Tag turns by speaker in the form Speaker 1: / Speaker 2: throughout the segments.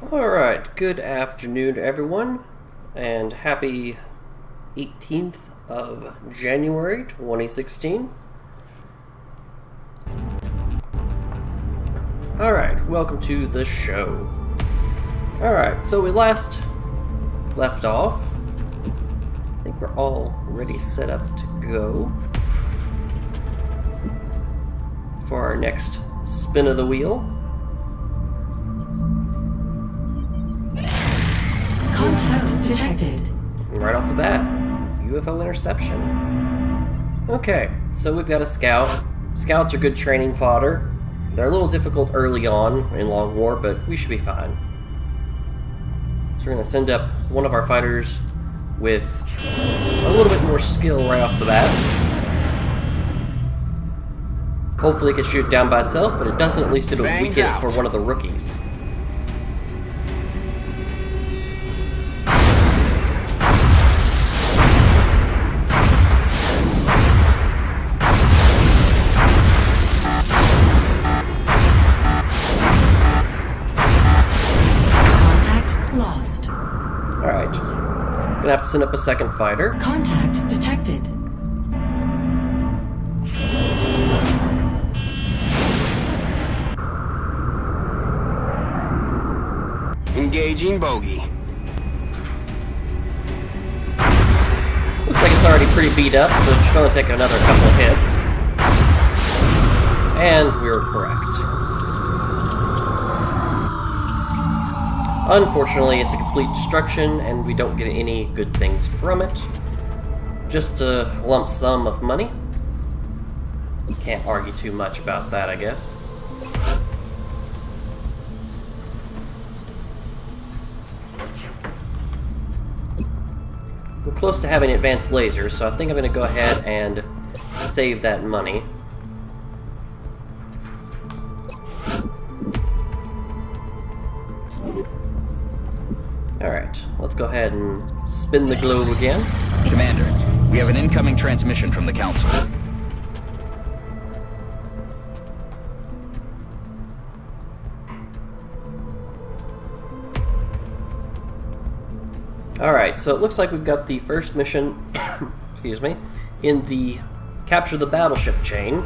Speaker 1: Alright, good afternoon everyone, and happy 18th of January 2016. Alright, welcome to the show. Alright, so we last left off. I think we're all ready set up to go for our next spin of the wheel.
Speaker 2: Contact detected.
Speaker 1: Right off the bat, UFO interception. Okay, so we've got a scout. Scouts are good training fodder. They're a little difficult early on in Long War, but we should be fine. So we're going to send up one of our fighters with a little bit more skill right off the bat. Hopefully it can shoot down by itself, but it doesn't. At least it'll weaken it for one of the rookies. Gonna have to send up a second fighter.
Speaker 2: Contact detected.
Speaker 3: Engaging bogey.
Speaker 1: Looks like it's already pretty beat up, so it's gonna take another couple of hits. And we were correct. Unfortunately, it's a complete destruction, and we don't get any good things from it. Just a lump sum of money. Can't argue too much about that, I guess. We're close to having advanced lasers, so I think I'm going to go ahead and save that money. Alright, let's go ahead and spin the globe again.
Speaker 3: Commander, we have an incoming transmission from the Council.
Speaker 1: Alright, so it looks like we've got the first mission, excuse me, in the Capture the Battleship chain.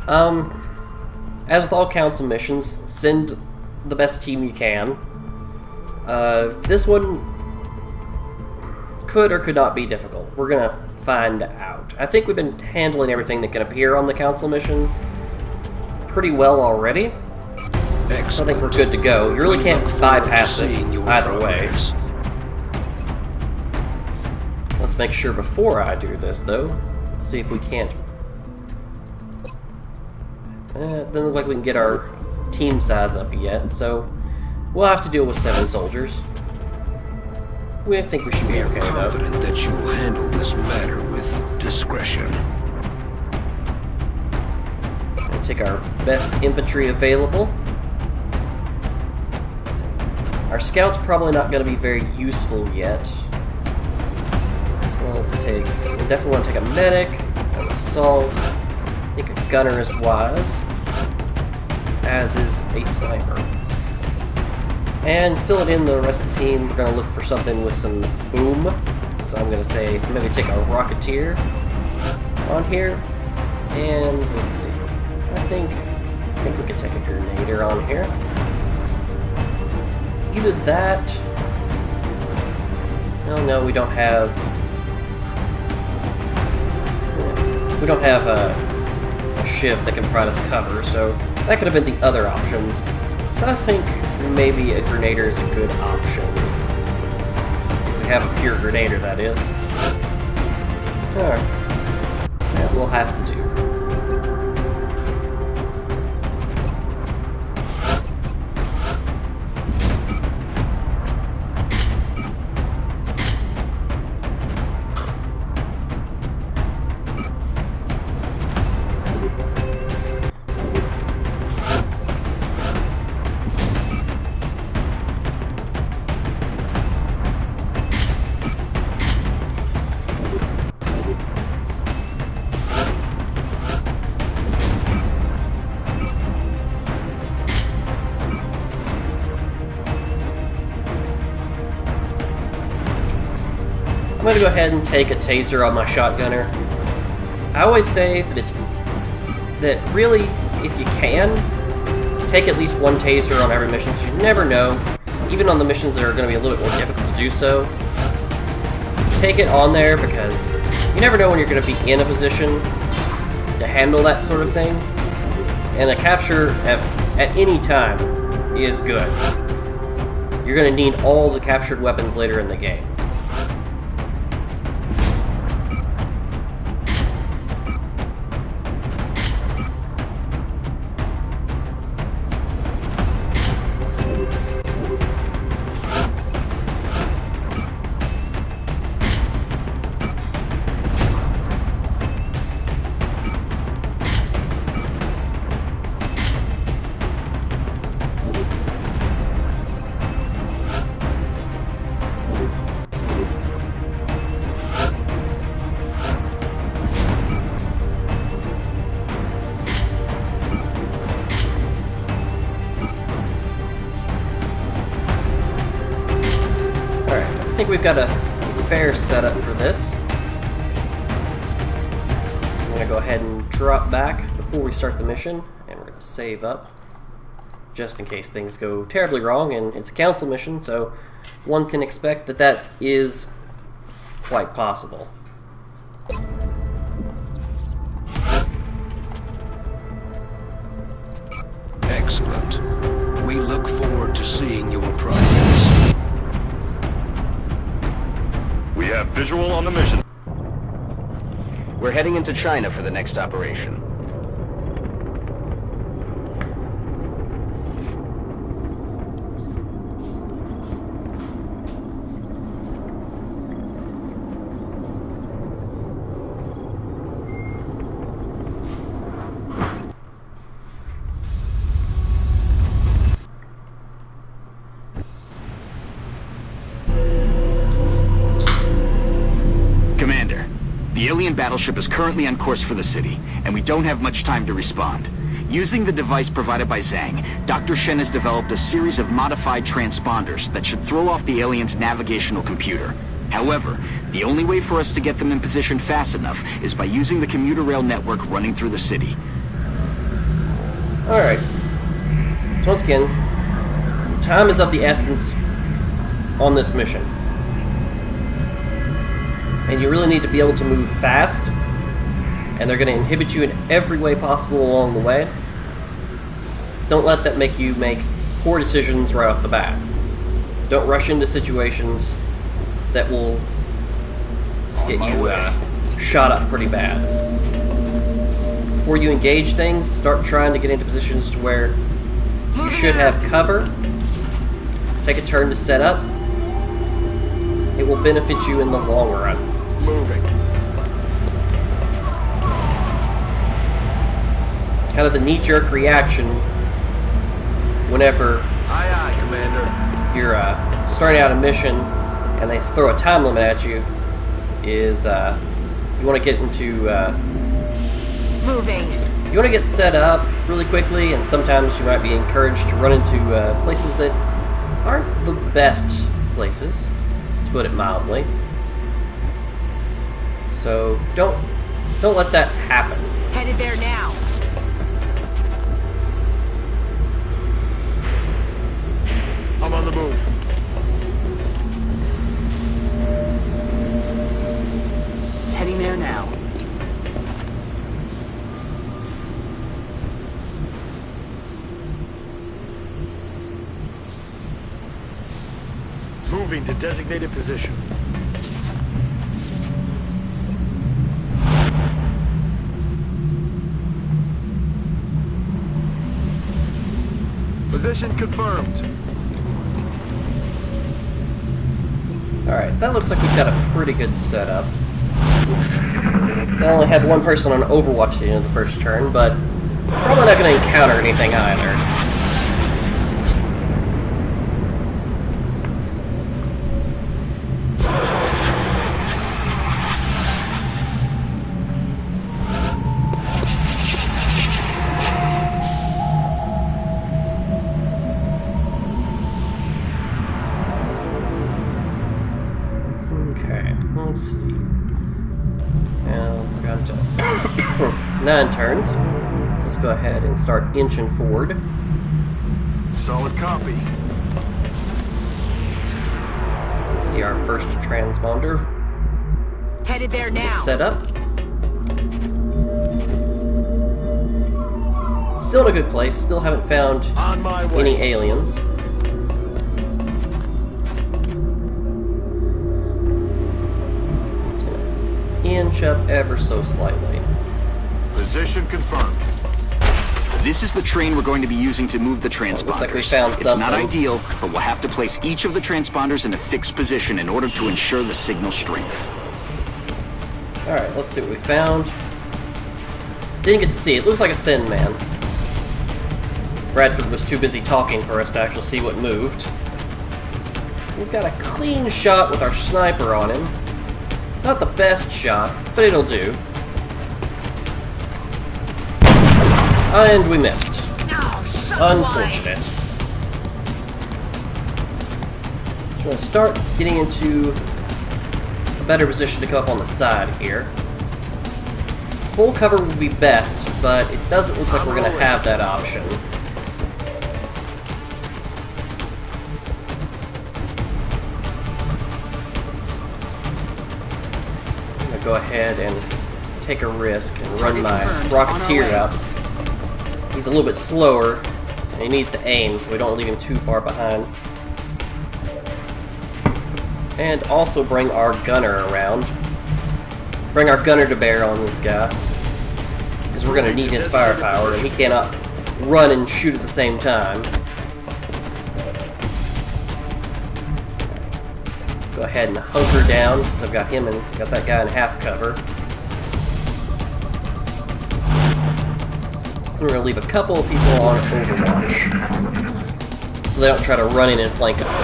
Speaker 1: As with all Council missions, send the best team you can. This one could or could not be difficult. We're gonna find out. I think we've been handling everything that can appear on the Council mission pretty well already.
Speaker 4: Excellent.
Speaker 1: So I think we're good to go. You really can't bypass it either way. Let's make sure before I do this, though. Let's see if we can't. Doesn't look like we can get our team size up yet, so we'll have to deal with 7 soldiers. I think we should be okay, though.
Speaker 4: We are confident that you will handle this matter with discretion.
Speaker 1: We'll take our best infantry available. Our scouts probably not going to be very useful yet. So let's take. We definitely want to take a medic, an assault. I think a gunner is wise, as is a sniper. And fill it in the rest of the team. We're going to look for something with some boom. So I'm going to say maybe take a Rocketeer on here. And let's see. I think we could take a Grenadier on here. Either that. No, we don't have. We don't have a Shiv that can provide us cover, so that could have been the other option. So I think maybe a Grenadier is a good option. If we have a pure Grenadier, that is. Alright. That will have to do. going to go ahead and take a taser on my shotgunner. I always say that really, if you can, take at least one taser on every mission, because you never know, even on the missions that are going to be a little bit more difficult to do so. Take it on there because you never know when you're going to be in a position to handle that sort of thing, and a capture at any time is good. You're going to need all the captured weapons later in the game. I think we've got a fair setup for this. I'm going to go ahead and drop back before we start the mission, and we're going to save up, just in case things go terribly wrong, and it's a council mission, so one can expect that that is quite possible.
Speaker 4: Excellent. We look forward to seeing your progress.
Speaker 5: We have visual on the mission.
Speaker 3: We're heading into China for the next operation. The alien battleship is currently on course for the city, and we don't have much time to respond. Using the device provided by Zhang, Dr. Shen has developed a series of modified transponders that should throw off the alien's navigational computer. However, the only way for us to get them in position fast enough is by using the commuter rail network running through the city.
Speaker 1: Alright. So once again, time is of the essence on this mission. And you really need to be able to move fast, and they're going to inhibit you in every way possible along the way. Don't let that make you make poor decisions right off the bat. Don't rush into situations that will get you shot up pretty bad. Before you engage things, start trying to get into positions to where you should have cover. Take a turn to set up. It will benefit you in the long run.
Speaker 5: Moving.
Speaker 1: Kind of the knee-jerk reaction whenever
Speaker 5: Aye, aye, Commander.
Speaker 1: you're starting out a mission and they throw a time limit at you is you want to get into
Speaker 6: Moving.
Speaker 1: you want to get set up really quickly, and sometimes you might be encouraged to run into places that aren't the best places, to put it mildly. So don't let that happen.
Speaker 6: Headed there now.
Speaker 5: I'm on the move.
Speaker 6: Heading there now.
Speaker 5: Moving to designated position. Position confirmed.
Speaker 1: Alright, that looks like we've got a pretty good setup. I only had one person on Overwatch at the end of the first turn, but probably not going to encounter anything either. Let's see. Now, we got 9 turns. So let's go ahead and start inching forward.
Speaker 5: Solid copy.
Speaker 1: See our first transponder
Speaker 6: Headed there now.
Speaker 1: set up. Still in a good place. Still haven't found
Speaker 5: On my way.
Speaker 1: any aliens. Inch up ever so slightly.
Speaker 5: Position confirmed.
Speaker 3: This is the train we're going to be using to move the transponders.
Speaker 1: Looks like we found
Speaker 3: It's
Speaker 1: something.
Speaker 3: not ideal, but we'll have to place each of the transponders in a fixed position in order to ensure the signal strength.
Speaker 1: Alright, let's see what we found. Didn't get to see. It looks like a thin man. Bradford was too busy talking for us to actually see what moved. We've got a clean shot with our sniper on him. Not the best shot, but it'll do. And we missed. Unfortunate. Just want to start getting into a better position to come up on the side here. Full cover would be best, but it doesn't look like we're going to have that option. I'm going to go ahead and take a risk and run my Rocketeer up. He's a little bit slower, and he needs to aim so we don't leave him too far behind. And also bring our gunner around. Bring our gunner to bear on this guy. Because we're going to need his firepower, and he cannot run and shoot at the same time. Go ahead and hunker down since I've got him and got that guy in half cover. We're going to leave a couple of people on Overwatch so they don't try to run in and flank us.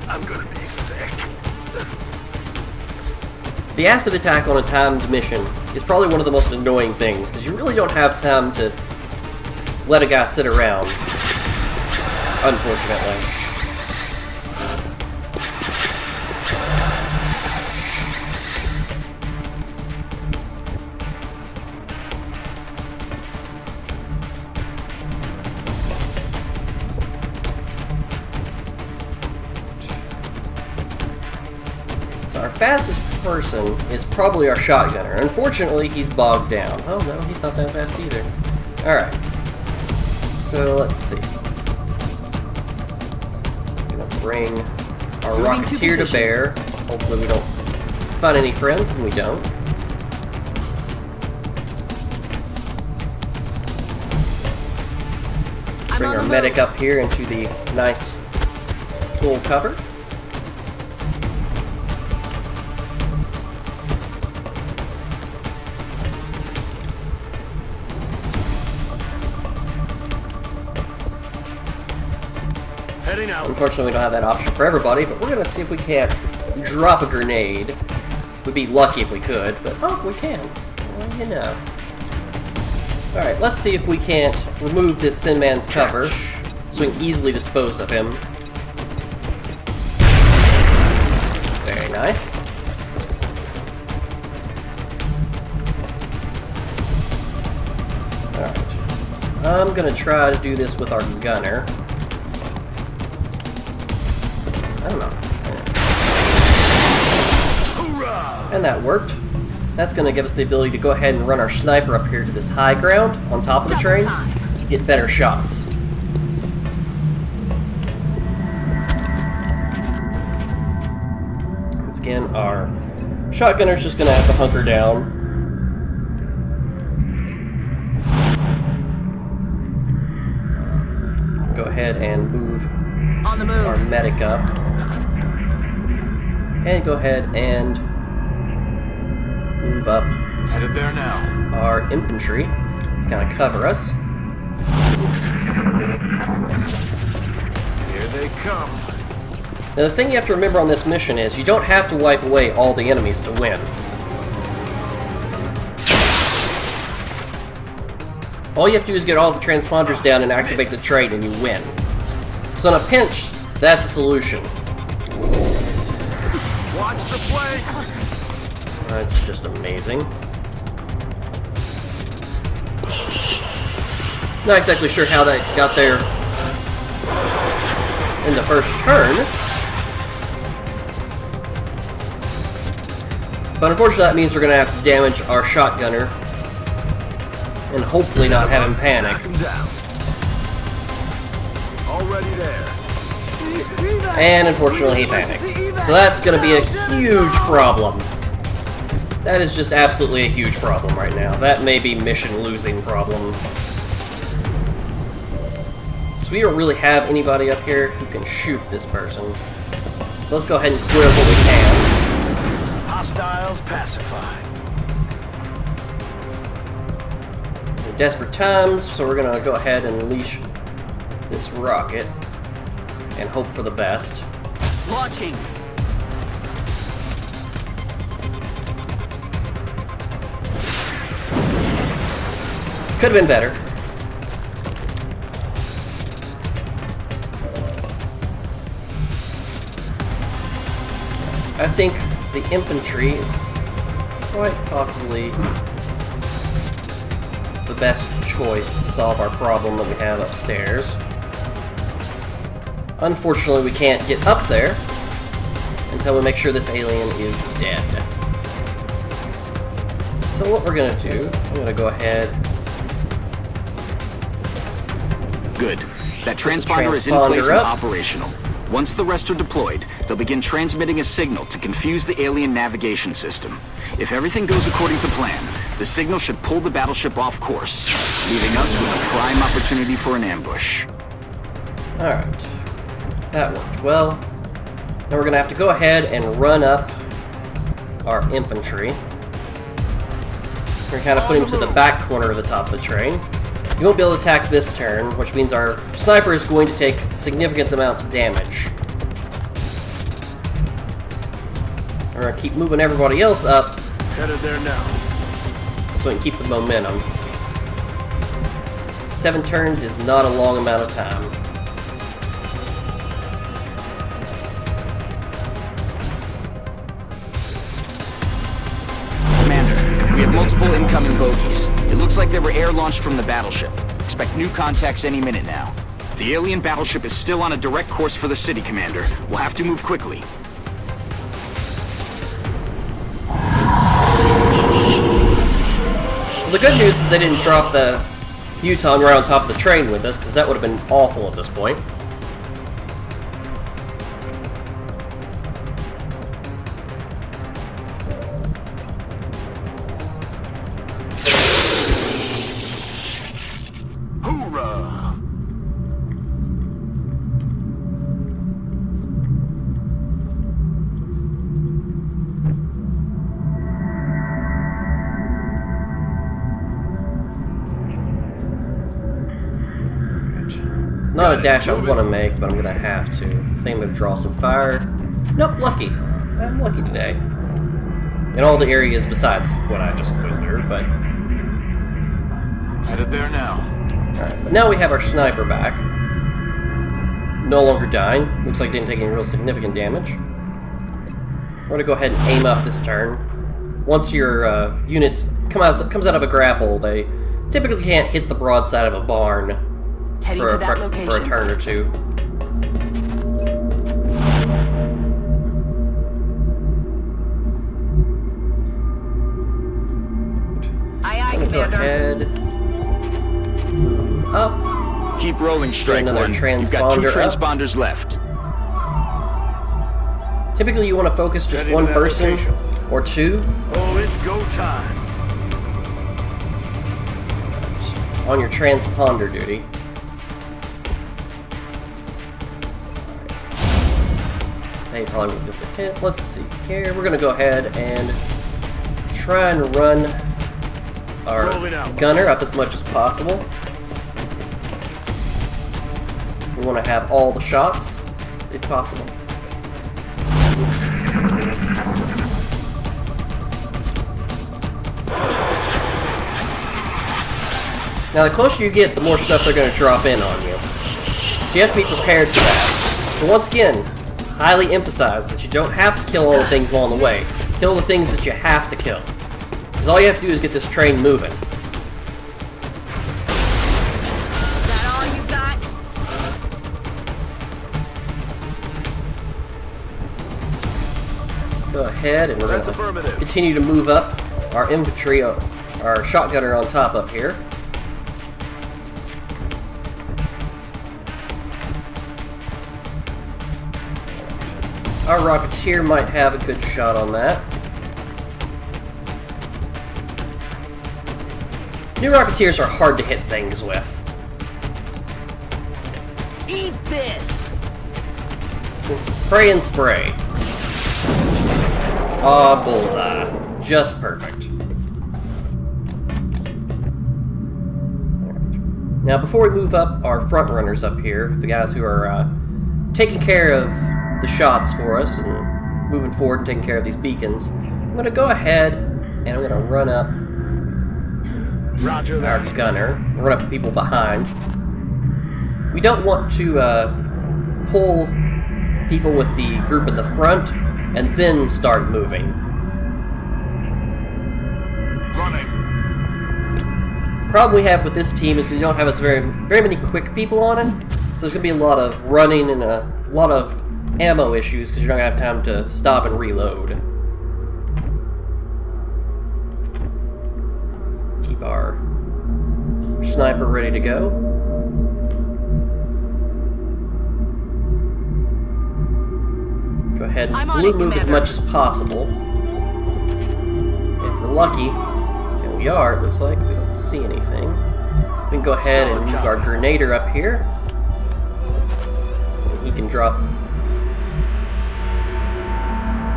Speaker 5: I'm gonna be sick.
Speaker 1: The acid attack on a timed mission is probably one of the most annoying things because you really don't have time to let a guy sit around, unfortunately. So our fastest person is probably our shotgunner. Unfortunately, he's bogged down. Oh no, he's not that fast either. Alright. So let's see. Gonna bring our Rocketeer to bear. Hopefully we don't find any friends, and we don't. Bring our medic up here into the nice full cover.
Speaker 5: Heading out.
Speaker 1: Unfortunately, we don't have that option for everybody, but we're going to see if we can't drop a grenade. We'd be lucky if we could, but oh, we can. Well, you know. Alright, let's see if we can't remove this thin man's cover so we can easily dispose of him. Very nice. Alright. I'm going to try to do this with our gunner. I don't know. And that worked. That's going to give us the ability to go ahead and run our sniper up here to this high ground on top of the train to get better shots. Once again, our shotgunner's just going to have to hunker down. Go ahead and move
Speaker 6: On the move.
Speaker 1: our medic up. And go ahead and move up
Speaker 5: Headed there now.
Speaker 1: our infantry to kind of cover us.
Speaker 5: Here they come.
Speaker 1: Now the thing you have to remember on this mission is you don't have to wipe away all the enemies to win. All you have to do is get all the transponders down and activate the train and you win. So in a pinch, that's a solution.
Speaker 5: Watch the flanks!
Speaker 1: That's just amazing. Not exactly sure how that got there in the first turn. But unfortunately that means we're going to have to damage our shotgunner and hopefully not have him panic.
Speaker 5: Knock him down. Already there.
Speaker 1: And unfortunately he panicked. So that's going to be a huge problem. That is just absolutely a huge problem right now. That may be mission losing problem. So we don't really have anybody up here who can shoot this person. So let's go ahead and clear what we can.
Speaker 5: Hostiles pacified.
Speaker 1: We're desperate times, so we're going to go ahead and unleash this rocket and hope for the best.
Speaker 6: Launching.
Speaker 1: Could have been better. I think the infantry is quite possibly the best choice to solve our problem that we have upstairs. Unfortunately, we can't get up there until we make sure this alien is dead. So what we're gonna do, I'm gonna go ahead.
Speaker 3: Good. That transponder is in place and operational. Once the rest are deployed, they'll begin transmitting a signal to confuse the alien navigation system. If everything goes according to plan, the signal should pull the battleship off course, leaving us with a prime opportunity for an ambush.
Speaker 1: Alright. That worked well. Now we're gonna have to go ahead and run up our infantry. We're gonna kind of put him to the back corner of the top of the train. You won't be able to attack this turn, which means our sniper is going to take significant amounts of damage. We're going to keep moving everybody else up
Speaker 5: Headed there now.
Speaker 1: so we can keep the momentum. 7 turns is not a long amount of time.
Speaker 3: Commander, we have multiple incoming bogies. It looks like they were air-launched from the battleship. Expect new contacts any minute now. The alien battleship is still on a direct course for the city, Commander. We'll have to move quickly.
Speaker 1: Well, the good news is they didn't drop the Yuton right on top of the train with us, because that would have been awful at this point.
Speaker 5: Hoorah!
Speaker 1: Not a dash I want to make, but I'm going to have to. I think I'm going to draw some fire. Nope, lucky. I'm lucky today. In all the areas besides what I just went through, but...
Speaker 5: Headed there now.
Speaker 1: Alright, but now we have our sniper back. No longer dying. Looks like it didn't take any real significant damage. We're going to go ahead and aim up this turn. Once your units comes out of a grapple, they typically can't hit the broadside of a barn for a turn or two.
Speaker 6: Aye,
Speaker 1: I'm gonna go
Speaker 6: Commander.
Speaker 1: ahead, move up.
Speaker 3: Keep rolling, Strike
Speaker 1: another
Speaker 3: One. You've got 2
Speaker 1: transponder up.
Speaker 3: transponders left.
Speaker 1: Typically you want to focus just
Speaker 5: Ready
Speaker 1: one
Speaker 5: for that
Speaker 1: person
Speaker 5: location.
Speaker 1: or 2
Speaker 5: Oh, it's go time.
Speaker 1: on your transponder duty. They probably won't get the hit. Let's see here. We're going to go ahead and try and run our
Speaker 5: Rolling out.
Speaker 1: gunner up as much as possible. We want to have all the shots, if possible. Now, the closer you get, the more stuff they're going to drop in on you. So you have to be prepared for that. But once again, highly emphasize that you don't have to kill all the things along the way. Kill the things that you have to kill. Because all you have to do is get this train moving.
Speaker 6: Is that all you got?
Speaker 1: Let's go ahead and we're
Speaker 5: That's
Speaker 1: going to
Speaker 5: affirmative.
Speaker 1: continue to move up our infantry, our shotgunner on top up here. Our Rocketeer might have a good shot on that. New Rocketeers are hard to hit things with.
Speaker 6: Eat this!
Speaker 1: Pray and spray. Ah, bullseye. Just perfect. Alright. Now, before we move up our front runners up here, the guys who are taking care of the shots for us and moving forward and taking care of these beacons, I'm going to go ahead and I'm going to run up
Speaker 5: Roger
Speaker 1: our
Speaker 5: that.
Speaker 1: gunner, run up people behind. We don't want to pull people with the group at the front and then start moving.
Speaker 5: Running.
Speaker 1: Problem we have with this team is we don't have as very many quick people on it, so there's going to be a lot of running and a lot of ammo issues because you're not going to have time to stop and reload. Keep our sniper ready to go. Go ahead and
Speaker 6: I'm on
Speaker 1: blue
Speaker 6: it,
Speaker 1: move as
Speaker 6: Commander.
Speaker 1: much as possible. If we're lucky, and we are, it looks like, we don't see anything. We can go ahead and move our Grenader up here. And he can drop.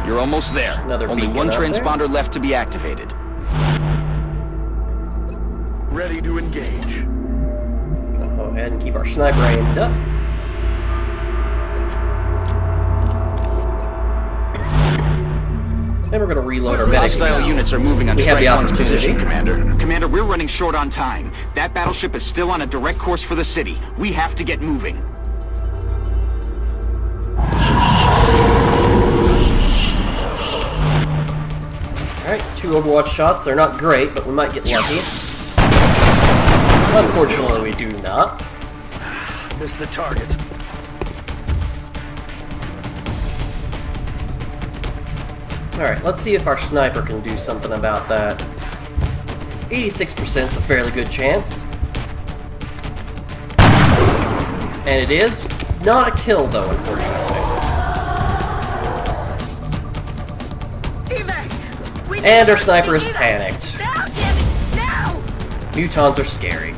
Speaker 3: You're almost there.
Speaker 1: Another
Speaker 3: Only
Speaker 1: beacon
Speaker 3: one
Speaker 1: up there.
Speaker 3: transponder left to be activated.
Speaker 5: Ready to engage.
Speaker 1: Go ahead and keep our sniper aimed up. Then we're going to reload our medics.
Speaker 3: Hostile units are moving on
Speaker 1: We have
Speaker 3: Strike
Speaker 1: the
Speaker 3: 1's position,
Speaker 1: opportunity.
Speaker 3: Commander. Commander, we're running short on time. That battleship is still on a direct course for the city. We have to get moving.
Speaker 1: Alright, 2 Overwatch shots. They're not great, but we might get lucky. Unfortunately, we do not.
Speaker 5: Missed the target.
Speaker 1: Alright, let's see if our sniper can do something about that. 86% is a fairly good chance. And it is not a kill, though, unfortunately.
Speaker 6: Evac! We
Speaker 1: And
Speaker 6: need
Speaker 1: our sniper is
Speaker 6: evac.
Speaker 1: panicked.
Speaker 6: Now, damn it! Now!
Speaker 1: Mutons are scary.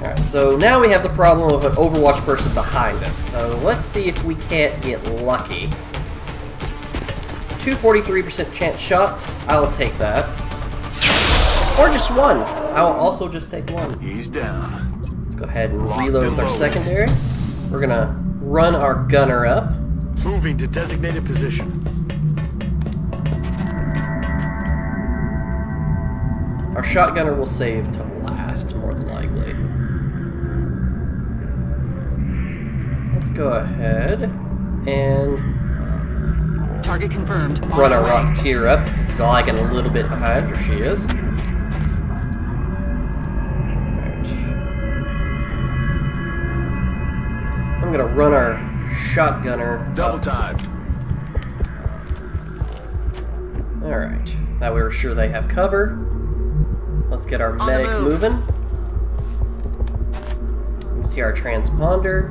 Speaker 1: Alright, so now we have the problem of an Overwatch person behind us. So let's see if we can't get lucky. 243% chance shots, I'll take that. Or just one. I'll also just take one.
Speaker 5: He's down.
Speaker 1: Let's go ahead and
Speaker 5: Locked
Speaker 1: reload
Speaker 5: and
Speaker 1: with our
Speaker 5: loaded.
Speaker 1: secondary. We're gonna run our gunner up.
Speaker 5: Moving to designated position.
Speaker 1: Our shotgunner will save to last, more than likely. Let's go ahead and
Speaker 6: Target confirmed.
Speaker 1: run our Rocketeer up, lagging a little bit behind, or she is. Alright. I'm gonna run our shotgunner
Speaker 5: Double
Speaker 1: up.
Speaker 5: time.
Speaker 1: Alright. That way we're sure they have cover. Let's get our
Speaker 6: On the
Speaker 1: medic
Speaker 6: move.
Speaker 1: moving. We see our transponder.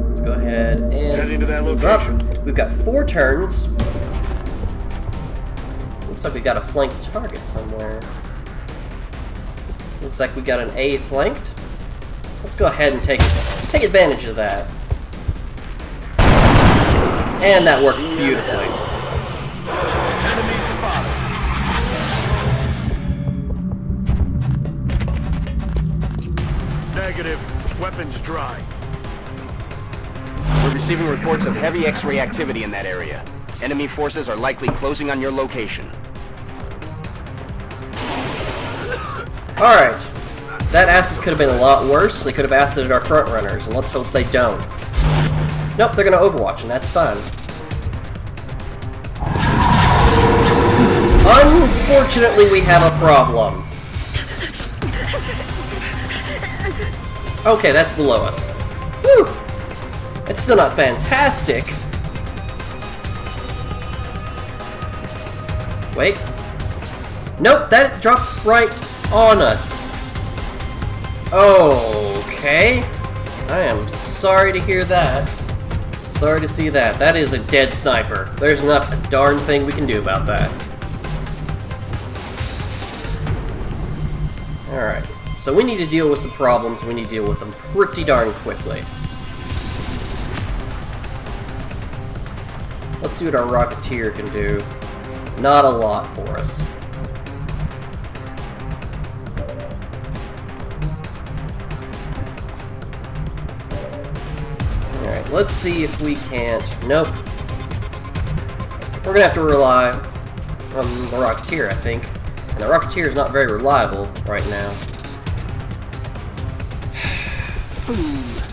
Speaker 1: Let's go ahead and
Speaker 5: Heading to that
Speaker 1: move
Speaker 5: location.
Speaker 1: up. We've got 4 turns. Looks like we got a flanked target somewhere. Looks like we got an A flanked. Let's go ahead and take advantage of that. And that worked beautifully.
Speaker 5: Enemy spotted. Negative. Weapons dry.
Speaker 7: We're receiving reports of heavy X-ray activity in that area. Enemy forces are likely closing on your location.
Speaker 1: Alright. That acid could have been a lot worse. They could have acided our front runners, and let's hope they don't. Nope, they're gonna Overwatch, and that's fine. Unfortunately, we have a problem. Okay, that's below us. Whew! It's still not fantastic. Wait. Nope, that dropped right on us. Okay. I am sorry to hear that. Sorry to see that. That is a dead sniper. There's not a darn thing we can do about that. Alright. So we need to deal with some problems. We need to deal with them pretty darn quickly. Let's see what our Rocketeer can do. Not a lot for us. Alright, let's see if we can't... Nope. We're gonna have to rely on the Rocketeer, I think. And the Rocketeer is not very reliable right now.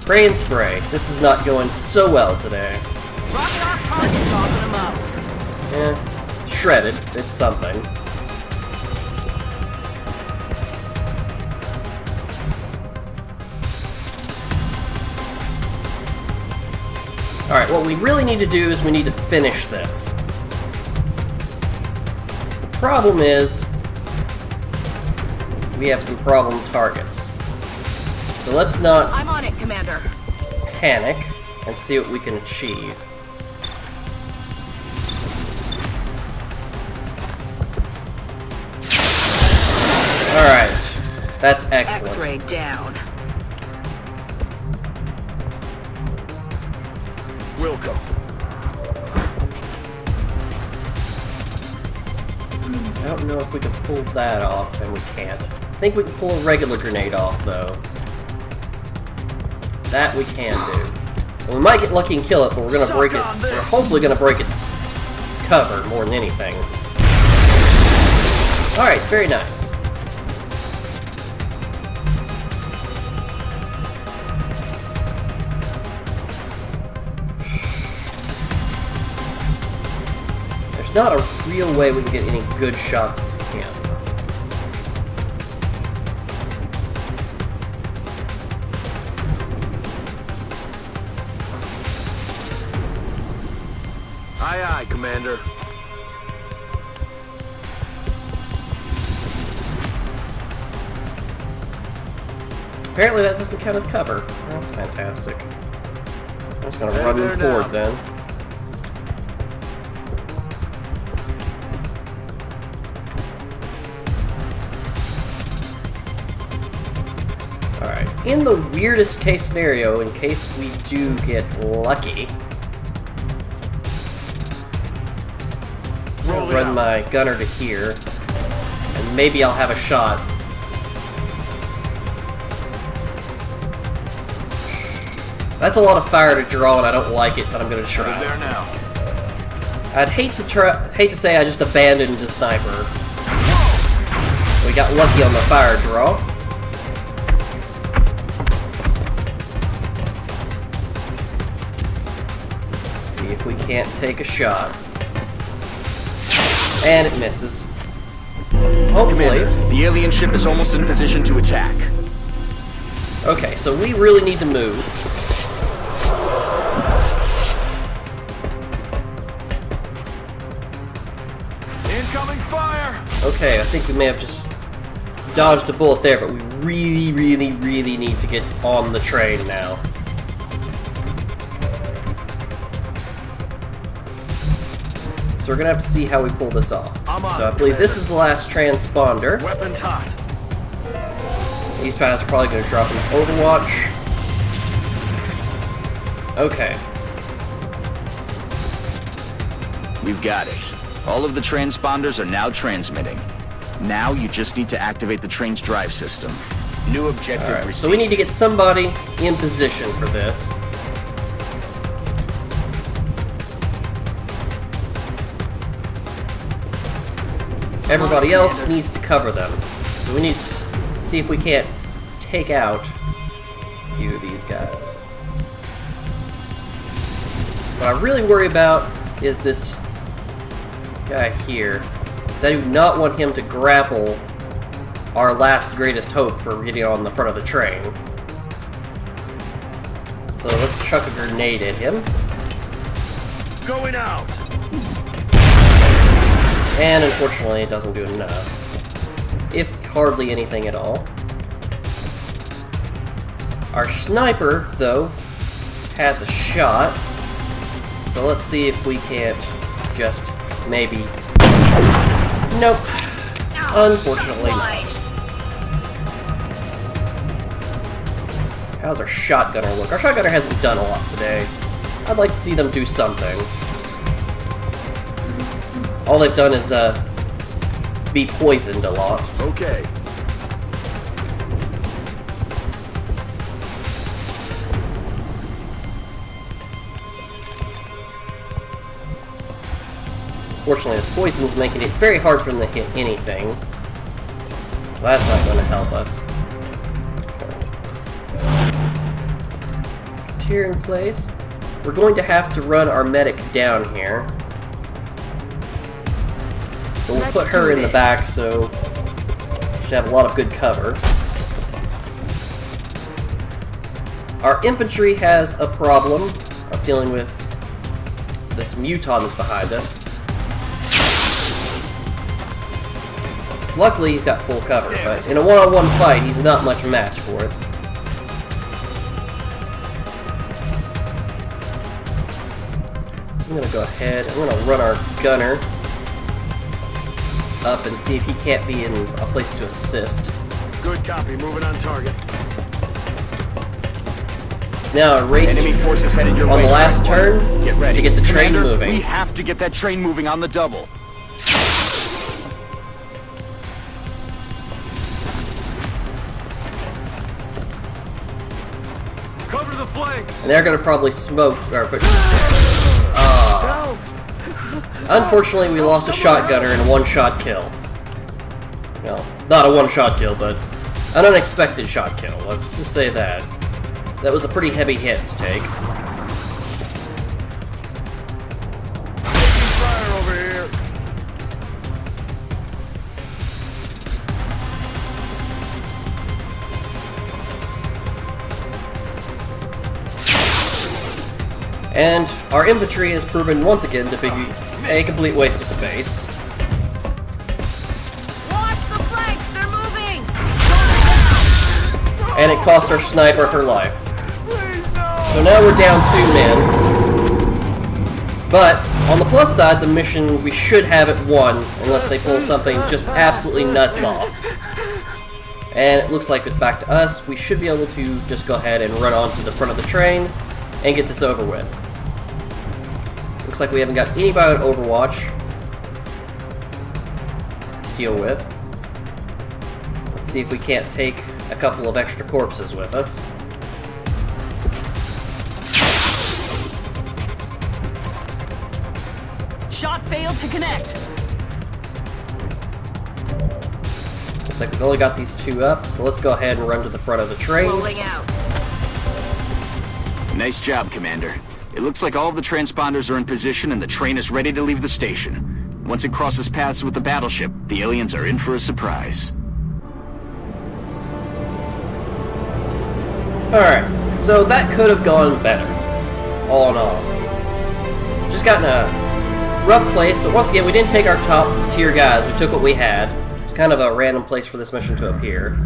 Speaker 1: Spray and spray. This is not going so well today.
Speaker 6: Rocket off target, tossing them up.
Speaker 1: Eh, shredded. It's something. Alright, what we really need to do is we need to finish this. The problem is, we have some problem targets. So let's not
Speaker 6: I'm on it, Commander.
Speaker 1: panic and see what we can achieve. Alright, that's excellent.
Speaker 6: X-ray down.
Speaker 5: Wilco.
Speaker 1: I don't know if we can pull that off, and we can't. I think we can pull a regular grenade off, though. That we can do. And we might get lucky and kill it, but we're gonna break it. We're hopefully gonna break its cover more than anything. Alright, very nice. There's not a real way we can get any good shots at him.
Speaker 5: Aye, aye, Commander.
Speaker 1: Apparently that doesn't count as cover. That's fantastic. I'm just gonna run
Speaker 5: there
Speaker 1: forward
Speaker 5: now.
Speaker 1: then. Alright, in the weirdest case scenario, in case we do get lucky, I'll
Speaker 5: Rolling
Speaker 1: run
Speaker 5: out.
Speaker 1: my gunner to here, and maybe I'll have a shot. That's a lot of fire to draw, and I don't like it, but I'm gonna
Speaker 5: Headed
Speaker 1: try.
Speaker 5: there now.
Speaker 1: I'd hate to say I just abandoned the sniper. We got lucky on the fire draw. Let's see if we can't take a shot. And it misses. Hopefully.
Speaker 3: Commander, the alien ship is almost in position to attack.
Speaker 1: Okay, so we really need to move.
Speaker 5: Incoming fire!
Speaker 1: Okay, I think we may have just dodged a bullet there, but we really, really, really need to get on the train now. So we're gonna have to see how we pull this off.
Speaker 5: I'm on
Speaker 1: So I
Speaker 5: it,
Speaker 1: believe this is
Speaker 5: Commander.
Speaker 1: the last transponder.
Speaker 5: Weapons hot.
Speaker 1: These pads are probably gonna drop an Overwatch. Okay.
Speaker 3: We've got it. All of the transponders are now transmitting. Now you just need to activate the train's drive system.
Speaker 7: New objective
Speaker 1: Alright,
Speaker 7: received.
Speaker 1: so we need to get somebody in position for this. Everybody else needs to cover them. So we need see if we can't take out a few of these guys. What I really worry about is this guy here, because I do not want him to grapple our last greatest hope for getting on the front of the train. So let's chuck a grenade at him.
Speaker 5: Going out.
Speaker 1: And unfortunately it doesn't do enough. If hardly anything at all. Our sniper, though, has a shot. So let's see if we can't just maybe... Nope. Unfortunately not. How's our shotgunner look? Our shotgunner hasn't done a lot today. I'd like to see them do something. All they've done is be poisoned a lot.
Speaker 5: Okay.
Speaker 1: Fortunately, the poison's making it very hard for them to hit anything. So that's not going to help us. Okay. Tier in place. We're going to have to run our medic down here. But we'll put her in the back, so she should have a lot of good cover. Our infantry has a problem of dealing with this muton that's behind us. Luckily, he's got full cover, but in a one-on-one fight, he's not much match for it. So I'm gonna go ahead, I'm gonna run our gunner up and see if he can't be in a place to assist.
Speaker 5: Good copy. Moving on target.
Speaker 1: It's now a race
Speaker 7: Enemy forces headed your
Speaker 1: on
Speaker 7: way.
Speaker 1: the last turn
Speaker 7: Get ready.
Speaker 1: to get the train
Speaker 3: Commander,
Speaker 1: moving.
Speaker 3: we have to get that train moving on the double.
Speaker 5: Cover the flanks.
Speaker 1: And they're gonna probably smoke or put. Unfortunately, we lost a shotgunner in a one-shot kill. Well, not a one-shot kill, but an unexpected shot kill. Let's just say that. That was a pretty heavy hit to take.
Speaker 5: Taking fire over here.
Speaker 1: And our infantry has proven once again to be a complete waste of space.
Speaker 6: Watch the flanks! They're moving!
Speaker 1: And it cost our sniper her life.
Speaker 5: Please, no.
Speaker 1: So now we're down 2 men. But, on the plus side, the mission, we should have it won, unless they pull something just absolutely nuts off. And it looks like it's back to us. We should be able to just go ahead and run onto the front of the train and get this over with. Looks like we haven't got anybody on Overwatch to deal with. Let's see if we can't take a couple of extra corpses with us.
Speaker 6: Shot failed to connect.
Speaker 1: Looks like we've only got these 2 up, so let's go ahead and run to the front of the train.
Speaker 6: Rolling out.
Speaker 3: Nice job, Commander. It looks like all of the transponders are in position and the train is ready to leave the station. Once it crosses paths with the battleship, the aliens are in for a surprise.
Speaker 1: Alright, so that could have gone better, all in all. Just got in a rough place, but once again, we didn't take our top tier guys, we took what we had. It's kind of a random place for this mission to appear.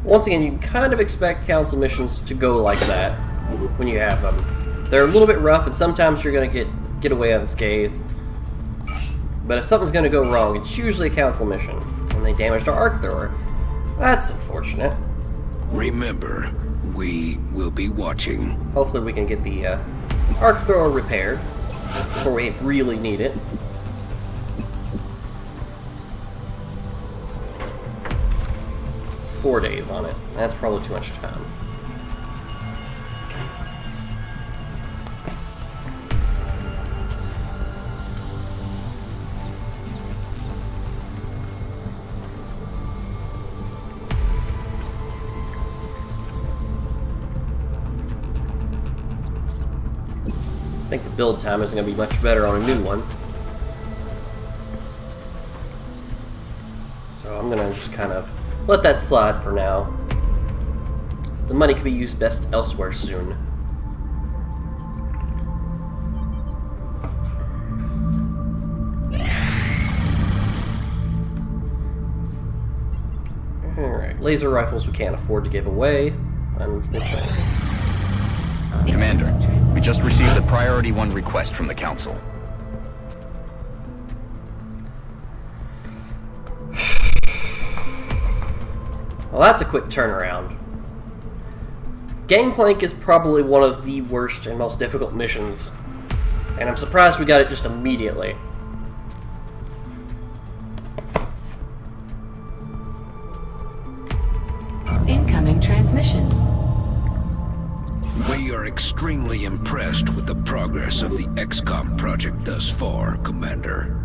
Speaker 1: Once again, you kind of expect council missions to go like that when you have them. They're a little bit rough, and sometimes you're going to get away unscathed. But if something's going to go wrong, it's usually a council mission, and they damaged our arc thrower. That's unfortunate.
Speaker 4: Remember, we will be watching.
Speaker 1: Hopefully we can get the arc thrower repaired. before we really need it. "4 days on it. That's probably too much time. I think the build time is going to be much better on a new one. So I'm going to just kind of let that slide for now. The money could be used best elsewhere soon. Alright, laser rifles we can't afford to give away, unfortunately.
Speaker 3: Commander, we just received a Priority 1 request from the Council.
Speaker 1: Well, that's a quick turnaround. Gangplank is probably one of the worst and most difficult missions, and I'm surprised we got it just immediately.
Speaker 2: Incoming transmission.
Speaker 4: We are extremely impressed with the progress of the XCOM project thus far, Commander.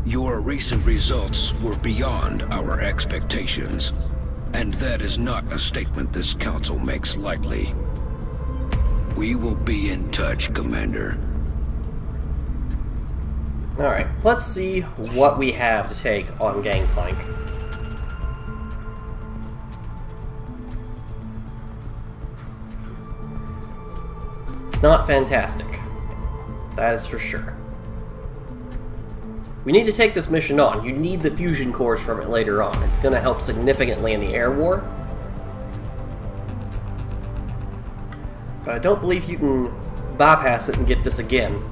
Speaker 4: Your recent results were beyond our expectations, and that is not a statement this council makes lightly. We will be in touch, Commander.
Speaker 1: Alright, let's see what we have to take on Gangplank. It's not fantastic. That is for sure. We need to take this mission on. You need the fusion cores from it later on. It's going to help significantly in the air war. But I don't believe you can bypass it and get this again.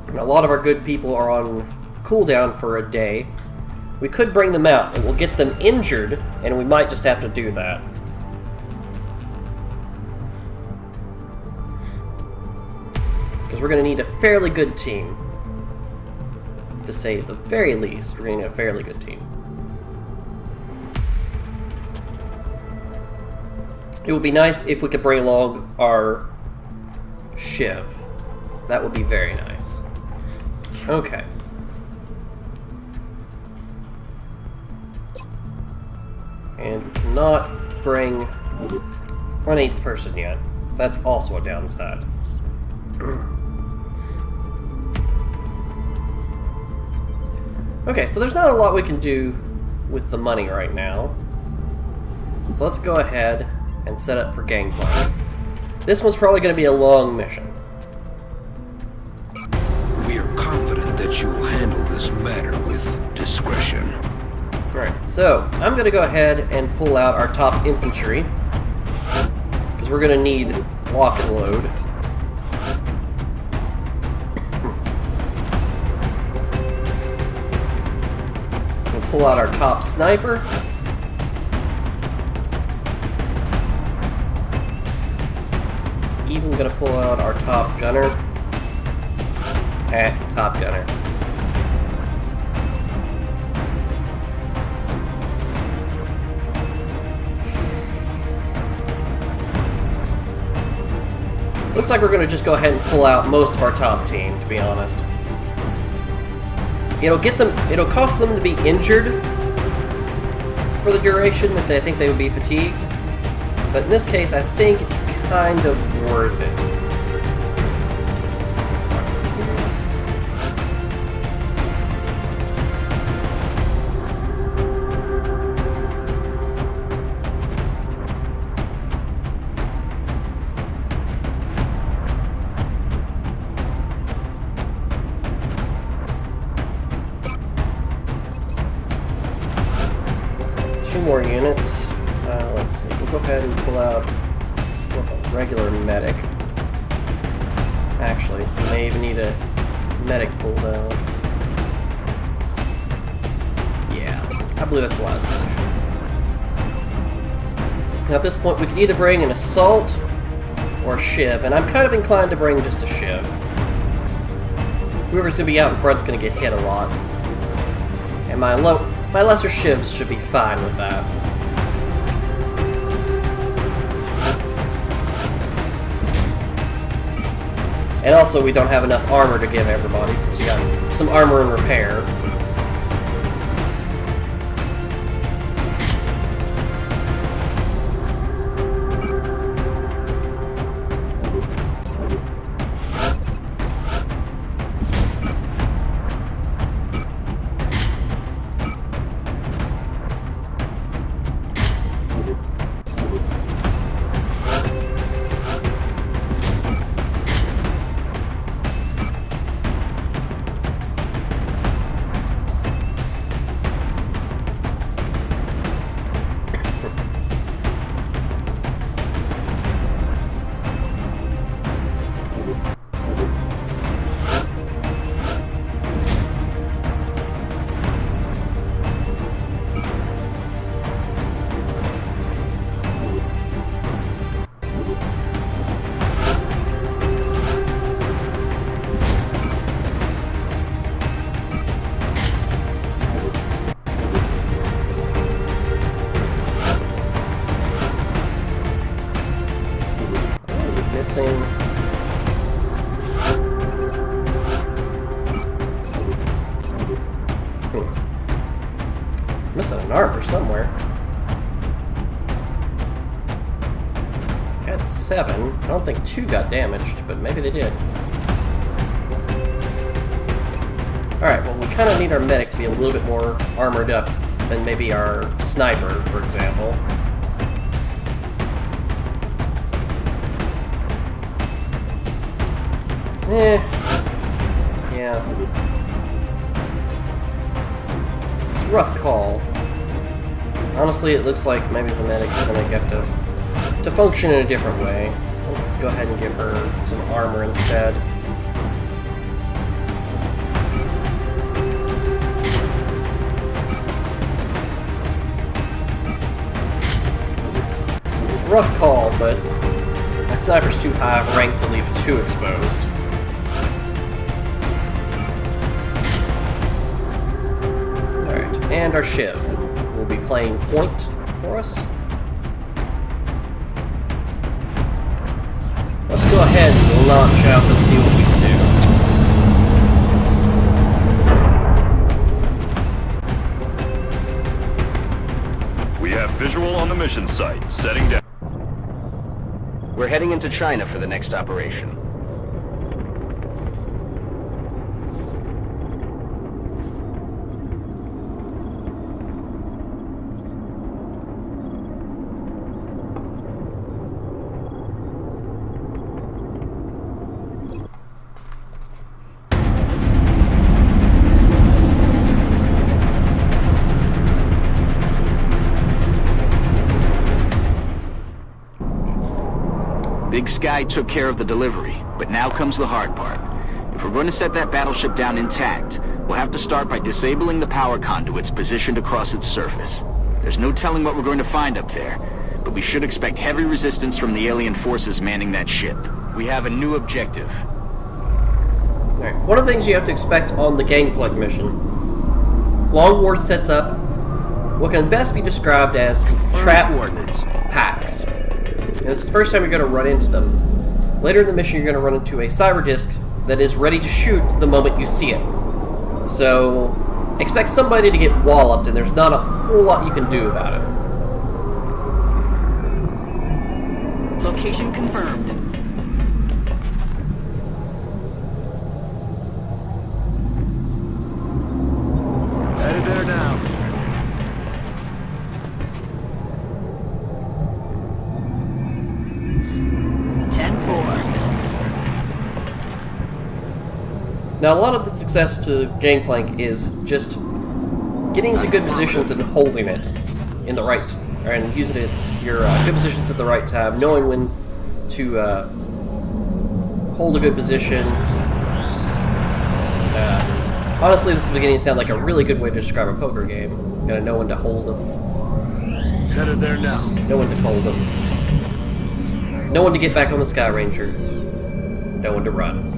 Speaker 1: And a lot of our good people are on cooldown for a day. We could bring them out. It will get them injured, and we might just have to do that. Because we're going to need a fairly good team. To say the very least, we're going to need a fairly good team. It would be nice if we could bring along our Shiv. That would be very nice. Okay. And we cannot bring an 8th person yet. That's also a downside. Okay, so there's not a lot we can do with the money right now. So let's go ahead and set up for Gangplank. This one's probably going to be a long mission.
Speaker 4: We are confident that you will handle this matter with discretion.
Speaker 1: Alright, so I'm going to go ahead and pull out our top infantry. Because we're going to need lock and load. Pull out our top sniper. Even gonna pull out our top gunner. Top gunner. Looks like we're gonna just go ahead and pull out most of our top team, to be honest. It'll cost them to be injured for the duration that I think they would be fatigued. But in this case, I think it's kind of worth it. More units, so let's see, we'll go ahead and pull out a regular medic. Actually, we may even need a medic pull down. Yeah, I believe that's a wise decision. Now at this point we can either bring an assault or a Shiv, and I'm kind of inclined to bring just a Shiv. whoever's gonna be out in front's gonna get hit a lot. And my lesser shivs should be fine with that. And also, we don't have enough armor to give everybody, since we got some armor and repair. Missing. Missing an armor somewhere. Had 7. I don't think 2 got damaged, but maybe they did. Alright, well, we kind of need our medic to be a little bit more armored up than maybe our sniper, for example. Yeah. It's a rough call. Honestly, it looks like maybe the medic's gonna get to function in a different way. Let's go ahead and give her some armor instead. Rough call, but my sniper's too high of rank to leave 2 exposed. And our Shiv will be playing point for us. Let's go ahead and launch out and see what we can do.
Speaker 5: We have visual on the mission site. Setting down.
Speaker 7: We're heading into China for the next operation.
Speaker 3: Big Sky took care of the delivery, but now comes the hard part. If we're going to set that battleship down intact, we'll have to start by disabling the power conduits positioned across its surface. There's no telling what we're going to find up there, but we should expect heavy resistance from the alien forces manning that ship.
Speaker 7: We have a new objective.
Speaker 1: Alright, one of the things you have to expect on the Gangplank mission. Long War sets up what can best be described as trap
Speaker 7: coordinates.
Speaker 1: packs. And this is the first time you're going to run into them. Later in the mission, you're going to run into a cyber disk that is ready to shoot the moment you see it. So, expect somebody to get walloped, and there's not a whole lot you can do about it.
Speaker 6: Location confirmed.
Speaker 5: Headed there now.
Speaker 1: Now, a lot of the success to Gangplank is just getting to good positions and holding it in the right, and using it your good positions at the right time, knowing when to hold a good position. Honestly, this is beginning to sound like a really good way to describe a poker game. You gotta know when to hold them,
Speaker 5: Headed there now.
Speaker 1: know when to fold them, know when to get back on the Sky Ranger, know when to run.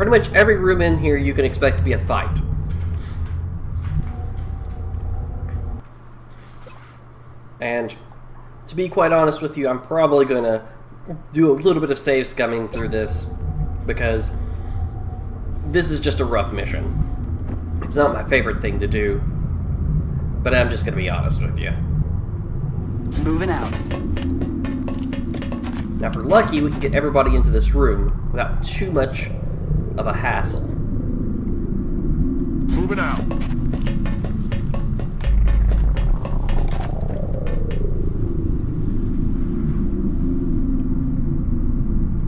Speaker 1: pretty much every room in here you can expect to be a fight. And to be quite honest with you, I'm probably going to do a little bit of save scumming through this, because this is just a rough mission. It's not my favorite thing to do, but I'm just going to be honest with you.
Speaker 6: Moving out.
Speaker 1: Now if we're lucky, we can get everybody into this room without too much of a hassle.
Speaker 5: Moving out.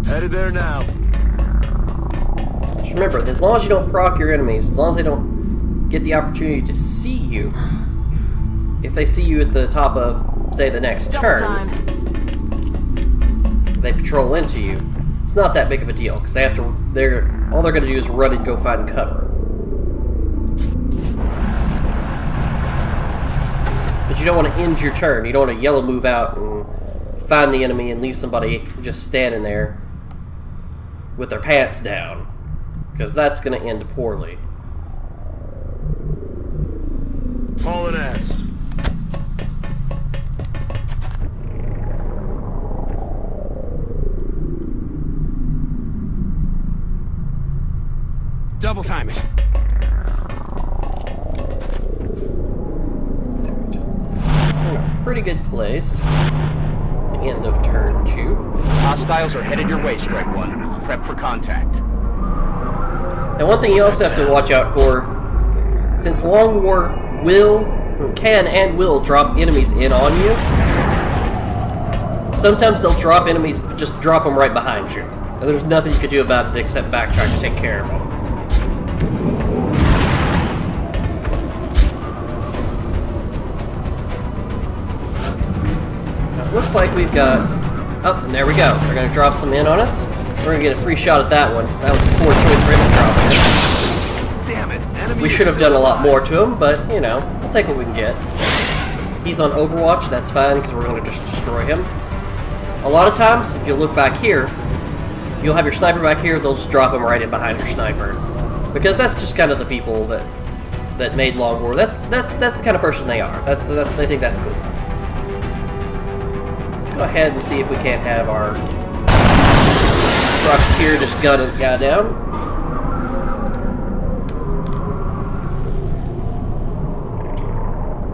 Speaker 5: Headed there now.
Speaker 1: Just remember, as long as you don't proc your enemies, as long as they don't get the opportunity to see you, if they see you at the top of, say, the next turn, they patrol into you, it's not that big of a deal, because they have to, all they're going to do is run and go find cover. But you don't want to end your turn. You don't want to yellow move out and find the enemy and leave somebody just standing there with their pants down, because that's going to end poorly.
Speaker 5: Hauling ass.
Speaker 7: Double time it.
Speaker 1: We're in a pretty good place. The end of turn 2.
Speaker 7: Hostiles are headed your way, Strike One. Prep for contact.
Speaker 1: Now, one thing you also have to watch out for, since Long War can and will drop enemies in on you, sometimes they'll drop enemies, just drop them right behind you. And there's nothing you can do about it except backtrack to take care of them. Now, it looks like we've got... Oh, and there we go. They're going to drop some in on us. We're going to get a free shot at that one. That was a poor choice for him to drop in.
Speaker 5: Damn it. Enemy
Speaker 1: We should have done a lot more to him, but, you know, we'll take what we can get. He's on Overwatch, that's fine, because we're going to just destroy him. A lot of times, if you look back here, you'll have your sniper back here, they'll just drop him right in behind your sniper. Because that's just kind of the people that made Long War. That's the kind of person they are. They think that's cool. Let's go ahead and see if we can't have our Rocketeer just gun the guy down.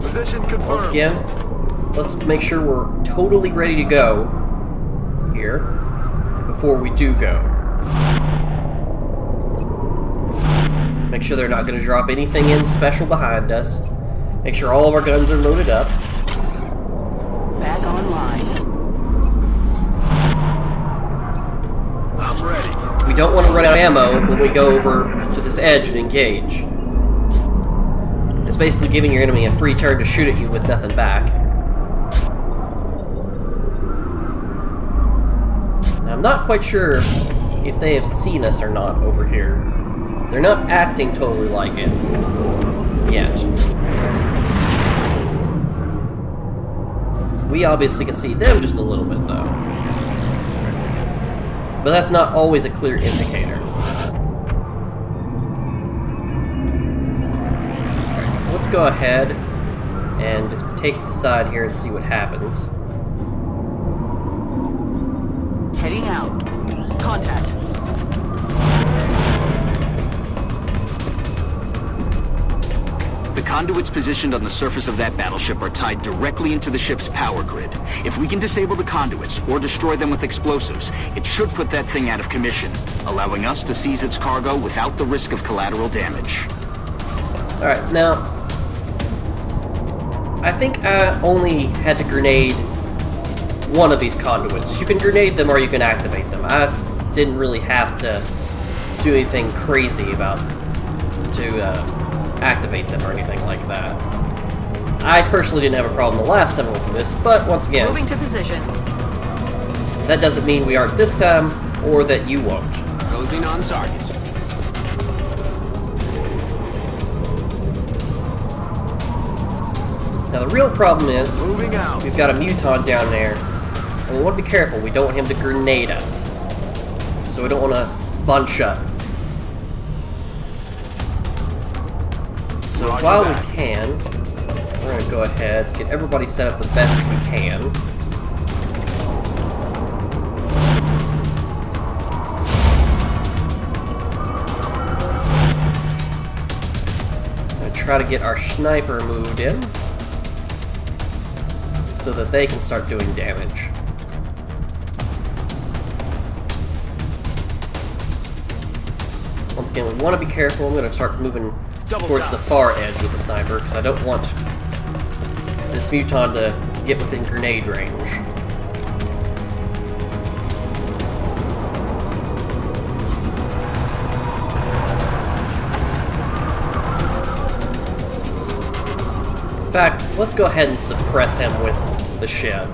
Speaker 5: Position confirmed.
Speaker 1: Once again, let's make sure we're totally ready to go here before we do go. Make sure they're not going to drop anything in special behind us. Make sure all of our guns are loaded up.
Speaker 6: Back online.
Speaker 5: I'm ready.
Speaker 1: We don't want to run out of ammo when we go over to this edge and engage. It's basically giving your enemy a free turn to shoot at you with nothing back. Now, I'm not quite sure if they have seen us or not over here. They're not acting totally like it yet. We obviously can see them just a little bit, though. But that's not always a clear indicator. Let's go ahead and take the side here and see what happens.
Speaker 6: Heading out. Contact.
Speaker 3: The conduits positioned on the surface of that battleship are tied directly into the ship's power grid. If we can disable the conduits or destroy them with explosives, it should put that thing out of commission, allowing us to seize its cargo without the risk of collateral damage.
Speaker 1: Alright, now, I think I only had to grenade one of these conduits. You can grenade them or you can activate them. I didn't really have to do anything crazy about to activate them or anything like that. I personally didn't have a problem the last time I went through this, but once again,
Speaker 6: Moving to position.
Speaker 1: that doesn't mean we aren't this time, or that you won't.
Speaker 7: Closing on target.
Speaker 1: Now the real problem is,
Speaker 5: Moving out.
Speaker 1: we've got a Muton down there, and we want to be careful. We don't want him to grenade us. So we don't want to bunch up. So
Speaker 5: Roger
Speaker 1: while
Speaker 5: that.
Speaker 1: we can, we're going to go ahead, get everybody set up the best we can. I'm going to try to get our sniper moved in so that they can start doing damage. Once again, we want to be careful. I'm going to start moving towards the far edge with the sniper because I don't want this muton to get within grenade range. In fact, let's go ahead and suppress him with the Shiv.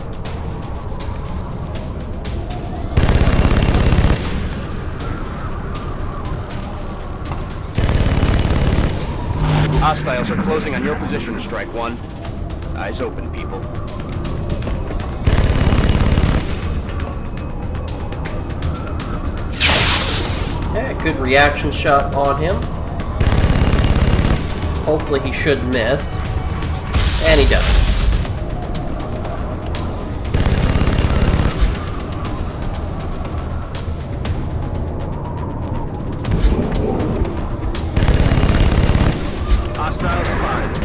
Speaker 7: Hostiles are closing on your position, Strike One. Eyes open, people.
Speaker 1: Okay, good reaction shot on him. Hopefully he should miss. And he does.
Speaker 5: Hostile spotted.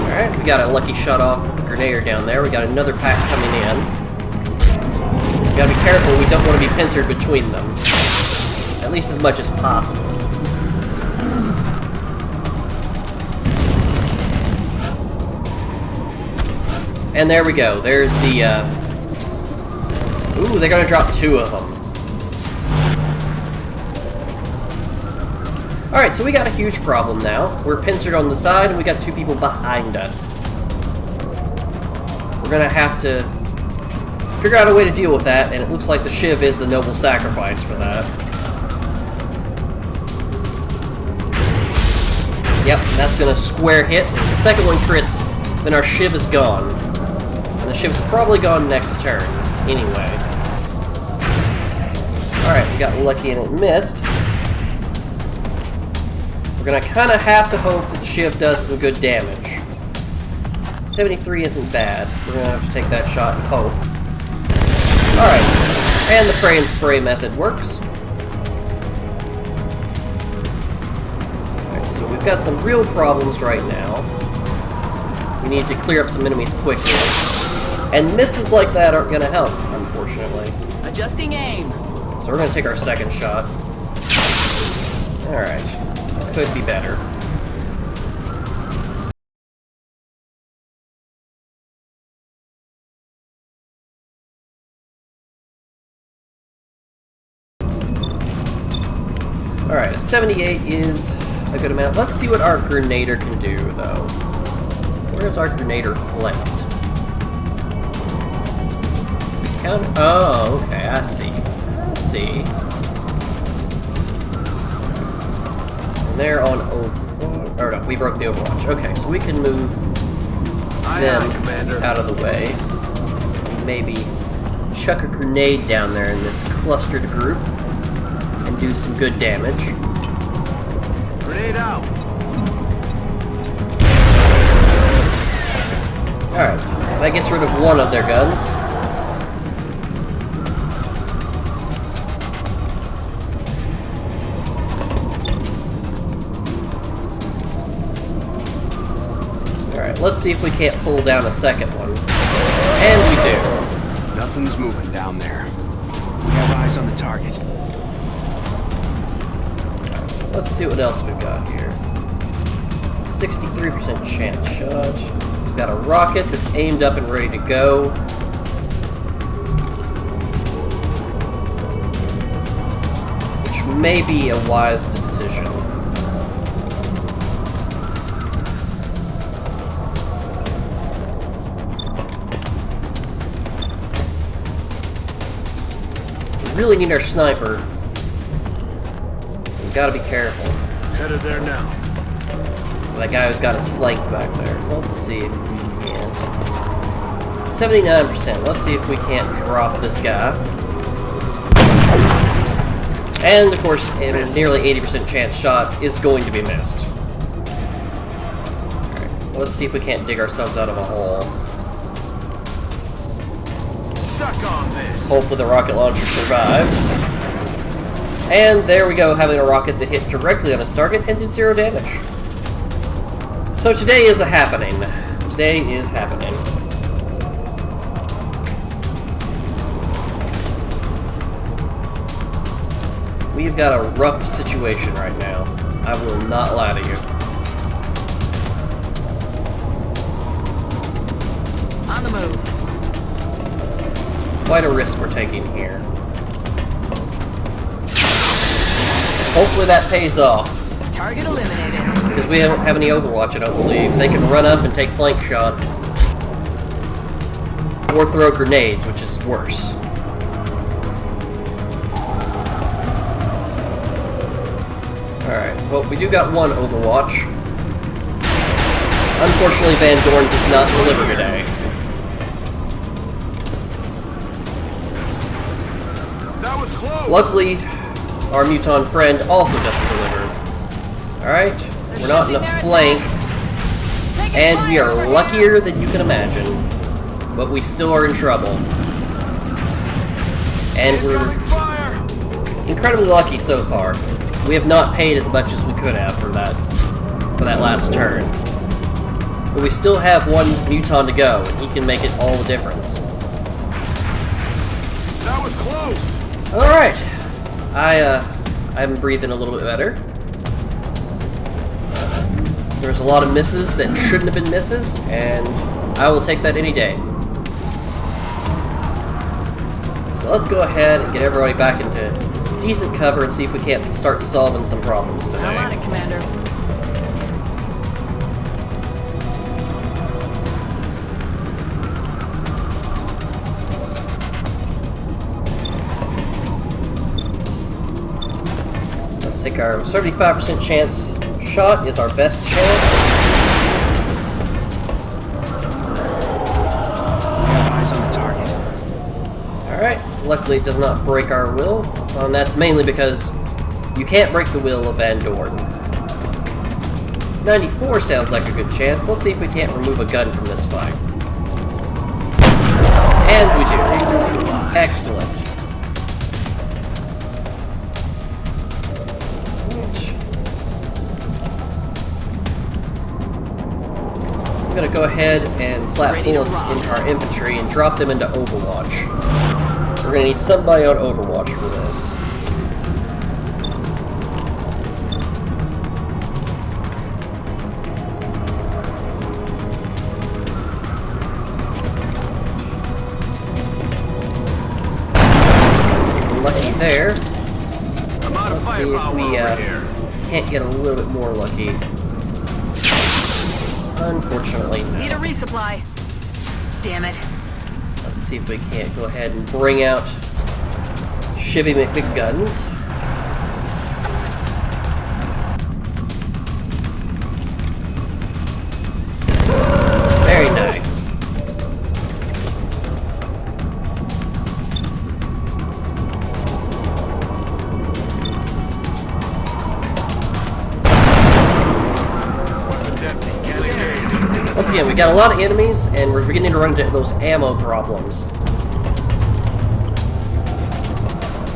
Speaker 1: Alright, we got a lucky shot off with the Grenadier down there. We got another pack coming in. We gotta be careful, we don't want to be pincered between them. At least as much as possible. And there we go. There's the, Ooh, they're gonna drop 2 of them. Alright, so we got a huge problem now. We're pincered on the side, and we got 2 people behind us. We're gonna have to figure out a way to deal with that, and it looks like the Shiv is the noble sacrifice for that. Yep, that's gonna square hit. If the second one crits, then our Shiv is gone. And the Shiv's probably gone next turn, anyway. Alright, we got lucky and it missed. We're gonna kinda have to hope that the Shiv does some good damage. 73 isn't bad. We're gonna have to take that shot and hope. Alright, and the pray and spray method works. Alright, so we've got some real problems right now. We need to clear up some enemies quickly. And misses like that aren't gonna help, unfortunately.
Speaker 6: Adjusting aim.
Speaker 1: So we're gonna take our second shot. Alright. Could be better. Alright, a 78 is a good amount. Let's see what our Grenader can do, though. Where's our Grenader flanked? Is he counter? Oh, okay, I see. I see. And they're on Overwatch. Or no, we broke the Overwatch. Okay, so we can move them out of the way. Maybe chuck a grenade down there in this clustered group and do some good damage.
Speaker 5: Grenade out.
Speaker 1: Alright, that gets rid of one of their guns. Alright, let's see if we can't pull down a second one. And we do.
Speaker 8: Nothing's moving down there. We have eyes on the target.
Speaker 1: Let's see what else we've got here. 63% chance shot. We've got a rocket that's aimed up and ready to go. Which may be a wise decision. We really need our sniper. Gotta be careful.
Speaker 5: Headed there now.
Speaker 1: That guy who's got us flanked back there. Let's see if we can't. 79%. Let's see if we can't drop this guy. And of course, a nearly 80% chance shot is going to be missed. Alright, let's see if we can't dig ourselves out of a hole.
Speaker 5: Suck on this.
Speaker 1: Hopefully the rocket launcher survives. And there we go, having a rocket that hit directly on its target and did 0 damage. So today is a happening. Today is happening. We've got a rough situation right now. I will not lie to you.
Speaker 6: On the move.
Speaker 1: Quite a risk we're taking here. Hopefully that pays off.
Speaker 6: Target eliminated.
Speaker 1: Because we don't have any Overwatch, I don't believe. They can run up and take flank shots. Or throw grenades, which is worse. Alright, well, we do got one Overwatch. Unfortunately, Van Dorn does not deliver today.
Speaker 5: That was close.
Speaker 1: Luckily, our Muton friend also doesn't deliver. Alright, we're not in a flank, and we are luckier than you can imagine. But we still are in trouble. And we're incredibly lucky so far. We have not paid as much as we could have for that last turn. But we still have one Muton to go, and he can make it all the difference.
Speaker 5: That was close.
Speaker 1: Alright. I'm breathing a little bit better. There's a lot of misses that shouldn't have been misses, and I will take that any day. So let's go ahead and get everybody back into decent cover and see if we can't start solving some problems today.
Speaker 6: I'm on it, Commander.
Speaker 1: Let's take our 75% chance shot is our best chance.
Speaker 8: Got eyes on the target.
Speaker 1: Alright, luckily it does not break our will, and that's mainly because you can't break the will of Van Dorn. 94 sounds like a good chance. Let's see if we can't remove a gun from this fight. And we do. Excellent. I'm gonna go ahead and slap bullets into our infantry and drop them into Overwatch. We're gonna need somebody on Overwatch for this. Lucky there. Let's see if we can't get a little bit more lucky. Unfortunately,
Speaker 6: Need a
Speaker 1: no.
Speaker 6: resupply. Damn it.
Speaker 1: Let's see if we can't go ahead and bring out Shivy McGuns. Very nice. Once again, we got a lot of enemies, and we're beginning to run into those ammo problems.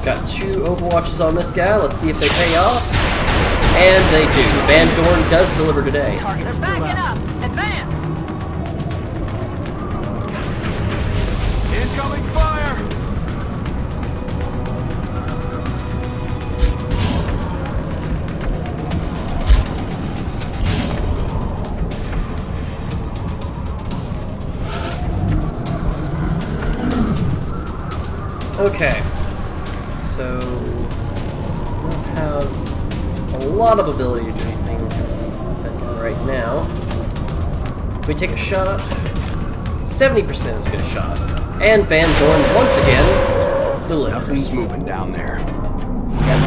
Speaker 1: Got 2 Overwatches on this guy. Let's see if they pay off. And they do. Van Dorn does deliver today.
Speaker 6: They're backing up. Advance.
Speaker 5: Incoming fire.
Speaker 1: Okay. So, we don't have a lot of ability to do anything with that gun right now. If we take a shot, 70% is a good shot. And Van Dorn, once again, delivers.
Speaker 8: Nothing's moving down there.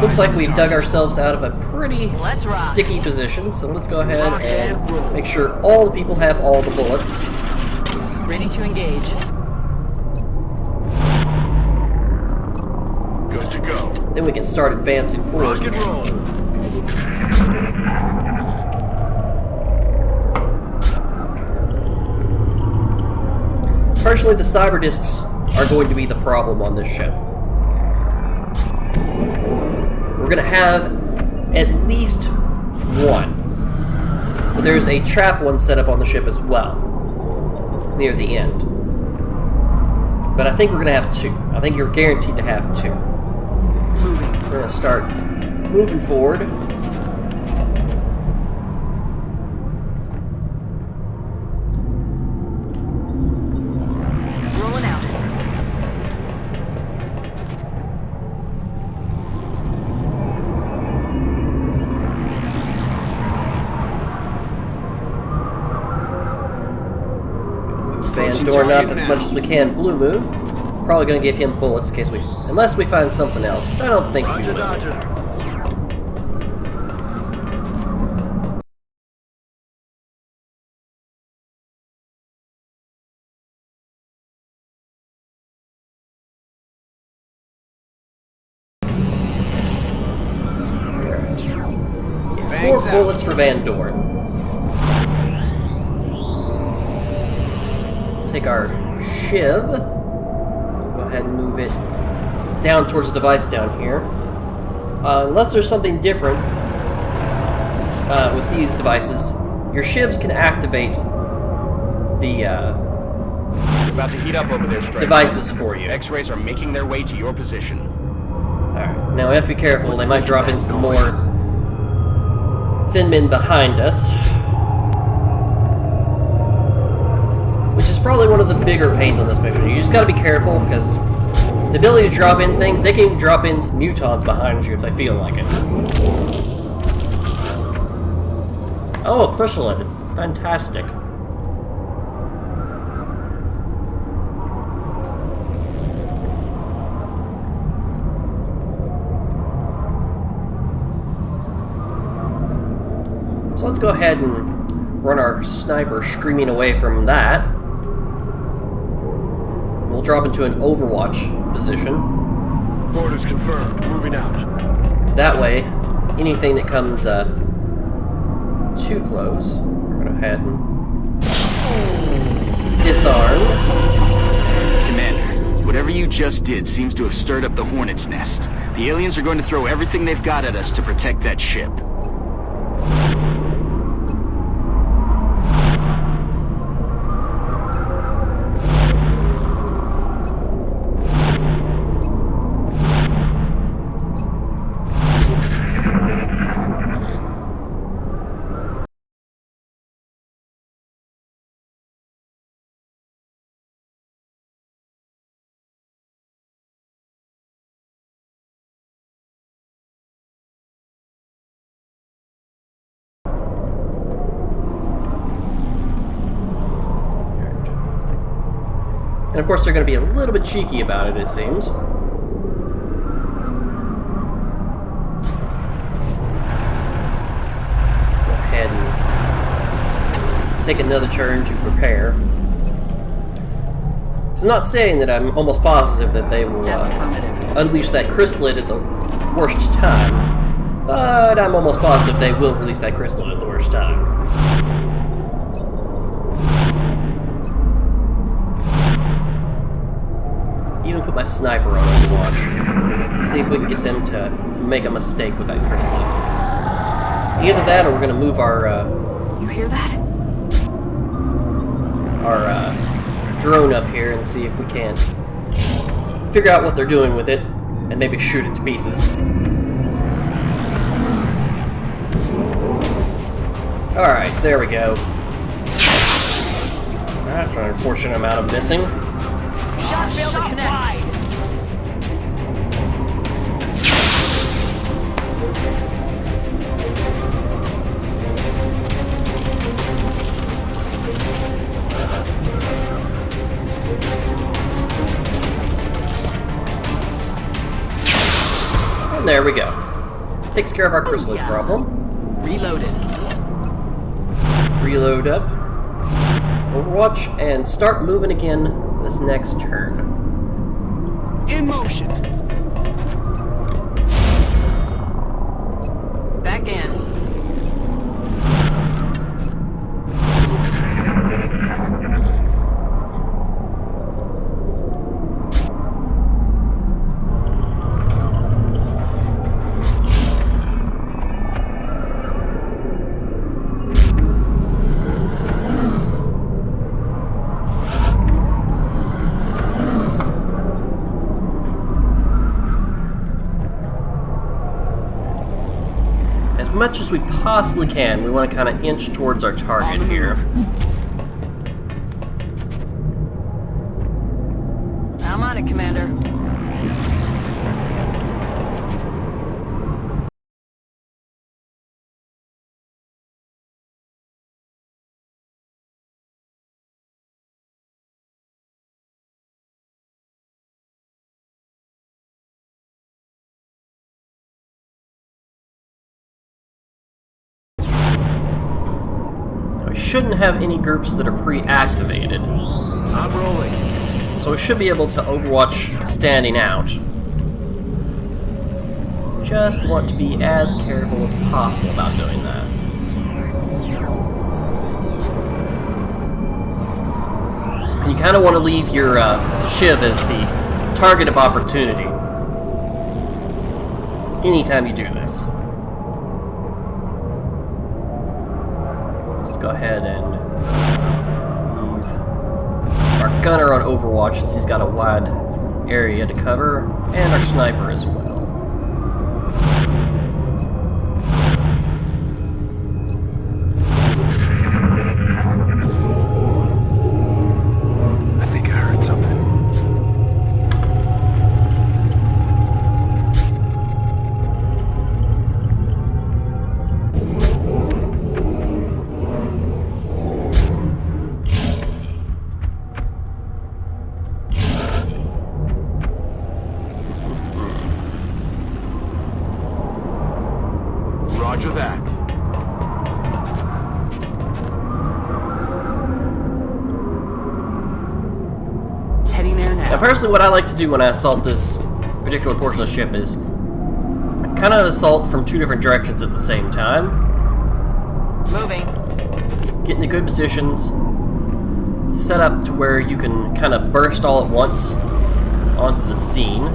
Speaker 1: Looks like we've dug ourselves out of a pretty
Speaker 6: Let's rock.
Speaker 1: sticky position, so let's go ahead and make sure all the people have all the bullets.
Speaker 6: Ready to engage.
Speaker 5: Good to go.
Speaker 1: Then we can start advancing forward.
Speaker 5: Rock and roll.
Speaker 1: Personally, the cyber discs are going to be the problem on this ship. We're going to have at least one. But there's a trap one set up on the ship as well, near the end. But I think we're going to have two. I think you're guaranteed to have two. We're going to start moving forward.
Speaker 6: Rolling out.
Speaker 1: Van Dorn up as much as we can. Blue move. Probably going to give him bullets in case we... Unless we find something else, which I don't think we
Speaker 5: Roger,
Speaker 1: will.
Speaker 5: Dodger.
Speaker 1: More bullets for Van Dorn. Take our Shiv. Go ahead and move it down towards the device down here. Unless there's something different with these devices, your Shivs can activate the
Speaker 7: About to heat up over there, Striker.
Speaker 1: devices for you.
Speaker 7: X-rays are making their way to your position.
Speaker 1: Alright, now we have to be careful. They might drop in some more thin men behind us. Which is probably one of the bigger pains on this mission. You just gotta be careful, because the ability to drop in things, they can even drop in some mutons behind you if they feel like it. Oh, a chrysalid. Fantastic. So let's go ahead and run our sniper screaming away from that. We'll drop into an Overwatch position.
Speaker 5: Orders confirmed. Moving out.
Speaker 1: That way, anything that comes too close, we're going to go ahead and disarm.
Speaker 3: Commander, whatever you just did seems to have stirred up the Hornet's nest. The aliens are going to throw everything they've got at us to protect that ship.
Speaker 1: And of course they're going to be a little bit cheeky about it, it seems. Go ahead and take another turn to prepare. It's not saying that I'm almost positive that they will unleash that chrysalid at the worst time, but I'm almost positive they will release that chrysalid at the worst time. Even put my sniper on Overwatch. Let's see if we can get them to make a mistake with that chrysalid. Either that, or we're gonna move our
Speaker 6: You hear that?
Speaker 1: drone up here and see if we can't figure out what they're doing with it and maybe shoot it to pieces. All right, there we go. That's an unfortunate amount of missing.
Speaker 6: Shot failed to connect.
Speaker 1: And there we go. Takes care of our chrysalid problem.
Speaker 6: Reloaded.
Speaker 1: Reload up. Overwatch, and start moving again this next turn.
Speaker 8: In motion.
Speaker 1: much as we possibly can, we want to kind of inch towards our target here.
Speaker 6: I'm on it, Commander.
Speaker 1: We shouldn't have any groups that are pre-activated.
Speaker 5: I'm rolling.
Speaker 1: So we should be able to Overwatch standing out. Just want to be as careful as possible about doing that. And you kind of want to leave your Shiv as the target of opportunity anytime you do this. Let's go ahead and leave our gunner on Overwatch since he's got a wide area to cover, and our sniper as well.
Speaker 5: I think I heard something. Roger that.
Speaker 6: Heading there now.
Speaker 1: Now, personally, what I like to do when I assault this particular portion of the ship is kind of assault from two different directions at the same time.
Speaker 6: Moving.
Speaker 1: Get into good positions, set up to where you can kind of burst all at once onto the scene.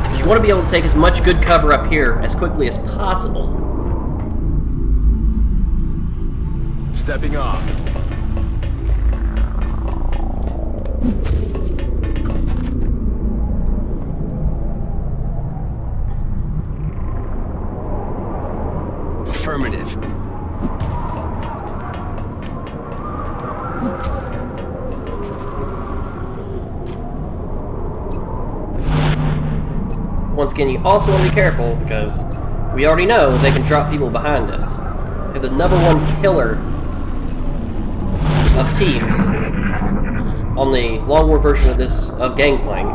Speaker 1: Because you want to be able to take as much good cover up here as quickly as possible.
Speaker 5: Stepping off.
Speaker 8: Affirmative.
Speaker 1: Once again, you also want to be careful because we already know they can drop people behind us. They're the #1 killer of teams on the Long War version of this of Gangplank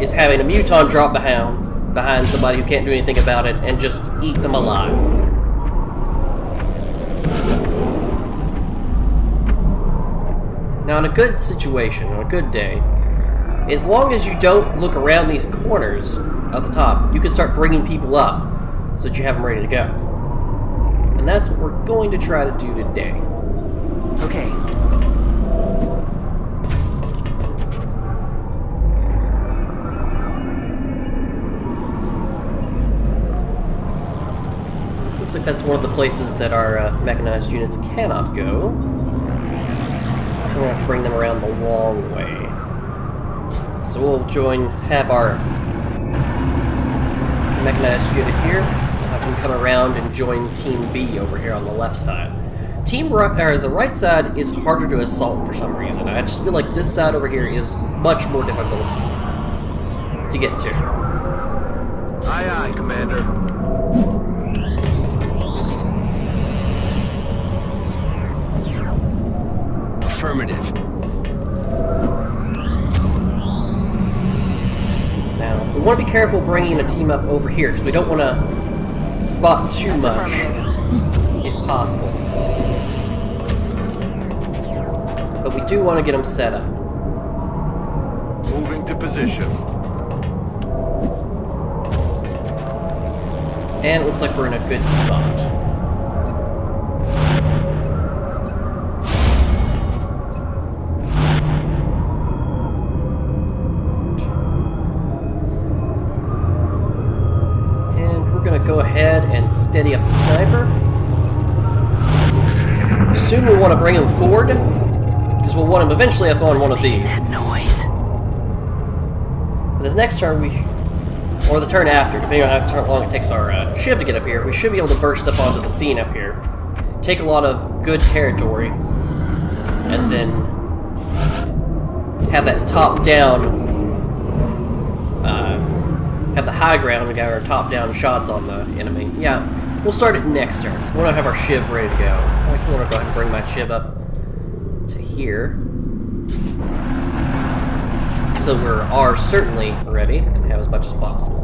Speaker 1: is having a Muton drop behind somebody who can't do anything about it and just eat them alive. Now, in a good situation, on a good day, as long as you don't look around these corners at the top, you can start bringing people up so that you have them ready to go. And that's what we're going to try to do today.
Speaker 6: Okay.
Speaker 1: Looks like that's one of the places that our mechanized units cannot go. So we'll have to bring them around the long way. So we'll have our mechanized unit here. We'll have them come around and join Team B over here on the left side. The right side is harder to assault for some reason. I just feel like this side over here is much more difficult to get to.
Speaker 5: Aye, aye, Commander.
Speaker 8: Affirmative.
Speaker 1: Now, we want to be careful bringing a team up over here because we don't want to spot too much, if possible. But we do want to get them set up.
Speaker 5: Moving to position.
Speaker 1: And it looks like we're in a good spot. And we're going to go ahead and steady up the sniper. Soon we'll want to bring him forward, because we'll want him eventually up on one of these.
Speaker 6: That noise.
Speaker 1: This next turn, or the turn after, depending on how long it takes our shiv to get up here, we should be able to burst up onto the scene up here, take a lot of good territory, and then have that top-down, have the high ground and get our top-down shots on the enemy. Yeah, we'll start it next turn. We want to have our shiv ready to go. I want to go ahead and bring my shiv up to here. So we are certainly ready and have as much as possible.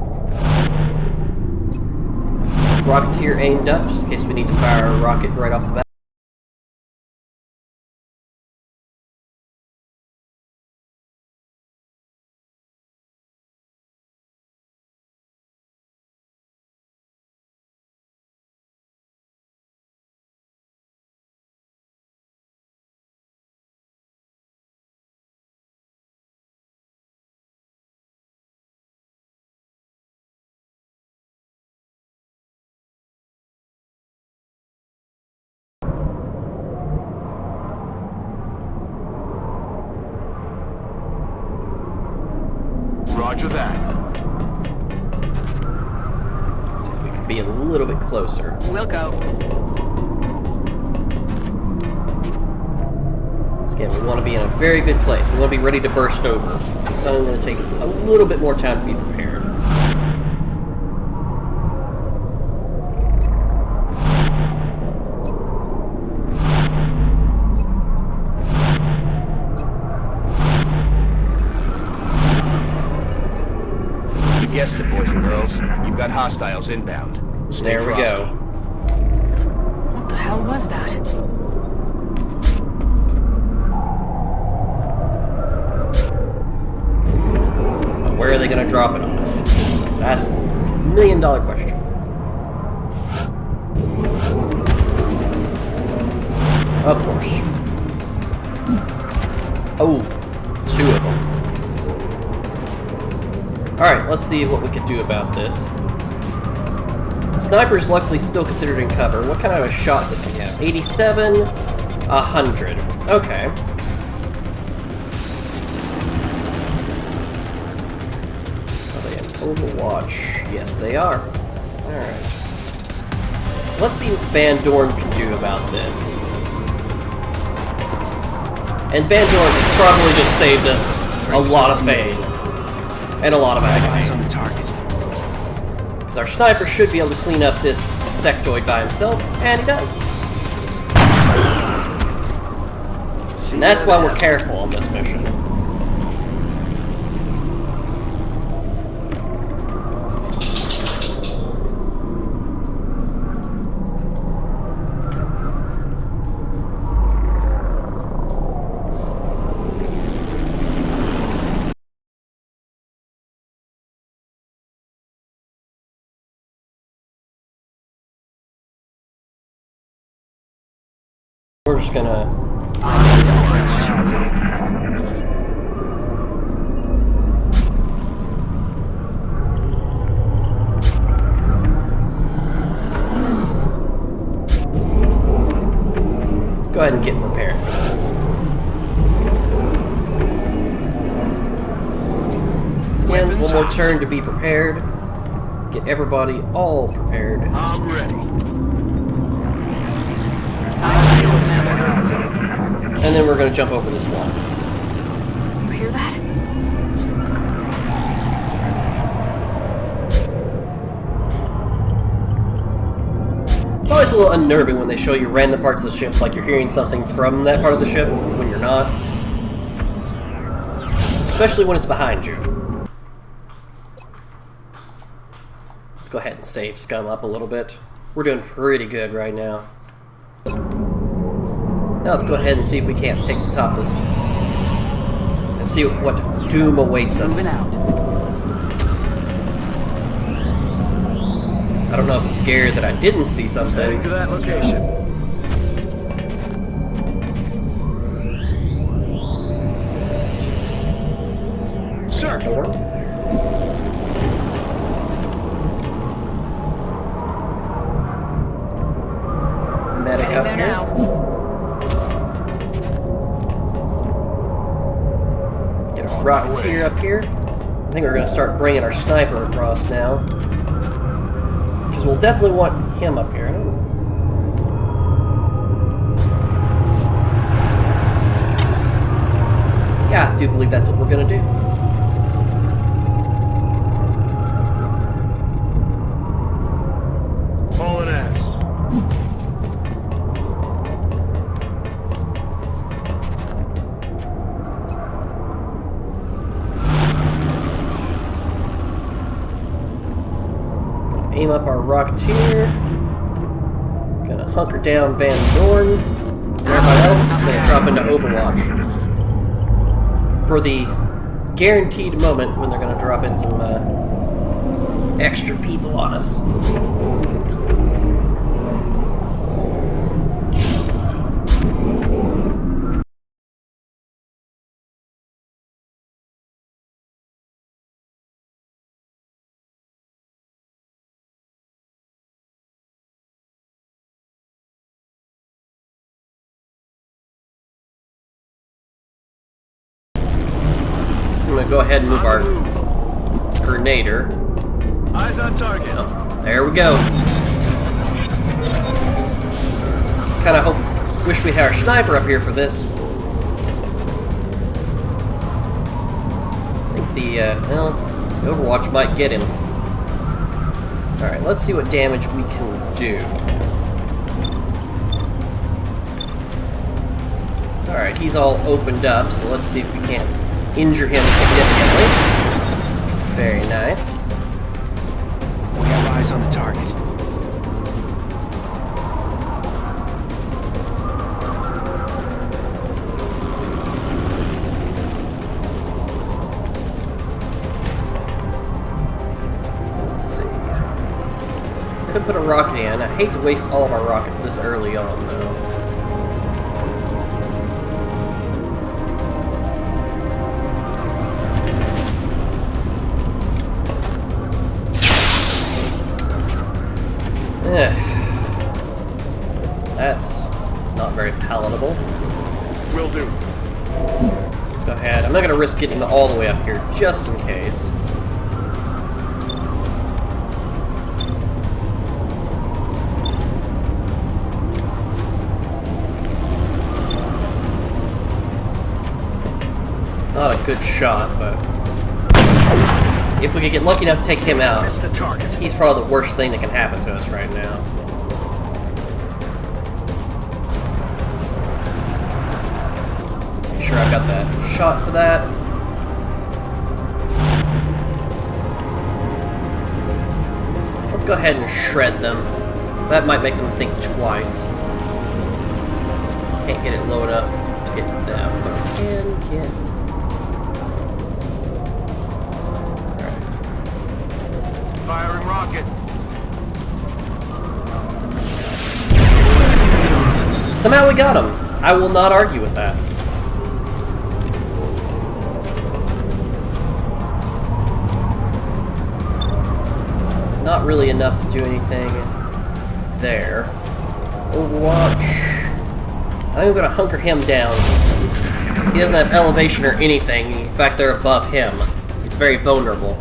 Speaker 1: Rocketeer aimed up, just in case we need to fire a rocket right off the bat.
Speaker 5: Roger that.
Speaker 1: So we could be a little bit closer.
Speaker 6: We'll go.
Speaker 1: So again, we want to be in a very good place. We want to be ready to burst over. So I'm going to take a little bit more time to be prepared.
Speaker 7: You guessed it, boys and girls. You've got hostiles inbound. Stay
Speaker 1: There we
Speaker 7: frosty.
Speaker 1: go.
Speaker 6: What the hell was that?
Speaker 1: But where are they going to drop it on us? That's the million-dollar question. Of course. Oh, 2 of them. Alright, let's see what we could do about this. Sniper's luckily still considered in cover. What kind of a shot does he have? 87, 100. Okay. Are they in Overwatch? Yes, they are. Alright. Let's see what Van Dorn can do about this. And Van Dorn has probably just saved us a lot of pain. And a lot of
Speaker 8: Eyes on
Speaker 1: agony.
Speaker 8: the target.
Speaker 1: Because our sniper should be able to clean up this sectoid by himself, and he does. And that's why we're careful on this mission. We're just gonna... go ahead and get prepared for this. Again, one more turn to be prepared. Get everybody all prepared.
Speaker 5: I'm ready.
Speaker 1: And then we're going to jump over this wall.
Speaker 6: You hear that?
Speaker 1: It's always a little unnerving when they show you random parts of the ship, like you're hearing something from that part of the ship when you're not. Especially when it's behind you. Let's go ahead and save Scum up a little bit. We're doing pretty good right now. Now let's go ahead and see if we can't take the top of this and see what doom awaits us.
Speaker 6: Moving out.
Speaker 1: I don't know if it's scary that I didn't see something.
Speaker 5: Heading to that location.
Speaker 8: Sir!
Speaker 1: Or medic
Speaker 6: Heading
Speaker 1: up
Speaker 6: there
Speaker 1: here.
Speaker 6: now.
Speaker 1: Get a Rocketeer up here. I think we're going to start bringing our sniper across now. Because we'll definitely want him up here. I don't know. Yeah, I do believe that's what we're going to do.
Speaker 5: Hauling ass.
Speaker 1: Aim up our Rocketeer. Gonna hunker down Van Dorn. And everybody else is gonna drop into Overwatch. For the guaranteed moment when they're gonna drop in some extra people on us. I'm gonna go ahead and move our Grenader.
Speaker 5: Eyes on target.
Speaker 1: Oh, there we go. Kind of wish we had our sniper up here for this. I think the Overwatch might get him. Alright, let's see what damage we can do. Alright, he's all opened up, so let's see if we can injure him significantly. Very nice.
Speaker 8: We have eyes on the target.
Speaker 1: Let's see. Could put a rocket in. I hate to waste all of our rockets this early on, though. That's not very palatable.
Speaker 5: Will do.
Speaker 1: Let's go ahead. I'm not going to risk getting all the way up here, just in case. Not a good shot, but if we could get lucky enough to take him out,
Speaker 5: That's the target.
Speaker 1: he's probably the worst thing that can happen to us right now. Make sure I've got that shot for that. Let's go ahead and shred them. That might make them think twice. Can't get it low enough to get them, but we can get...
Speaker 5: Firing rocket.
Speaker 1: Somehow we got him. I will not argue with that. Not really enough to do anything there. Overwatch. I'm going to hunker him down. He doesn't have elevation or anything. In fact, they're above him. He's very vulnerable.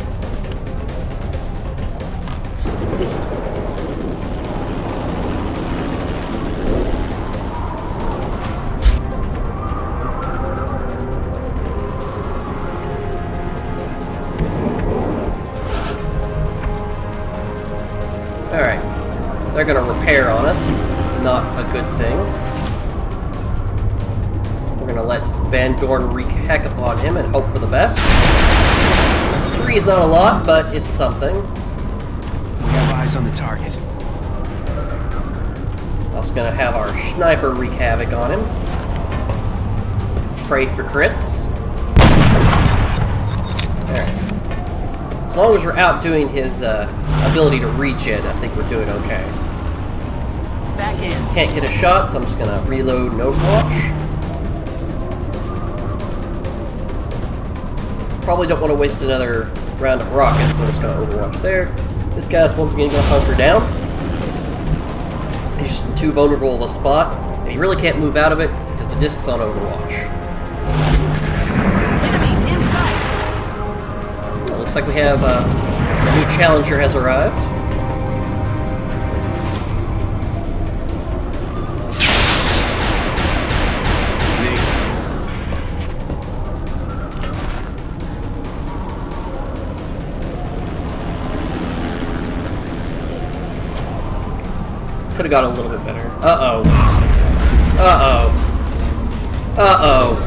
Speaker 1: Alright. They're gonna repair on us. Not a good thing. We're gonna let Van Dorn wreak heck upon him and hope for the best. 3 is not a lot, but it's something.
Speaker 8: We have eyes on the target.
Speaker 1: Also gonna have our sniper wreak havoc on him. Pray for crits. Alright. As long as we're outdoing his ability to reach it, I think we're doing okay.
Speaker 6: Back in.
Speaker 1: Can't get a shot, so I'm just gonna reload and Overwatch. Probably don't want to waste another round of rockets, so I'm just gonna Overwatch there. This guy's once again gonna hunker down. He's just in too vulnerable of a spot, and he really can't move out of it because the disc's on Overwatch.
Speaker 6: Enemy in sight.
Speaker 1: Well, looks like we have a new challenger has arrived. Could have got a little bit better. Uh-oh. Uh-oh. Uh-oh.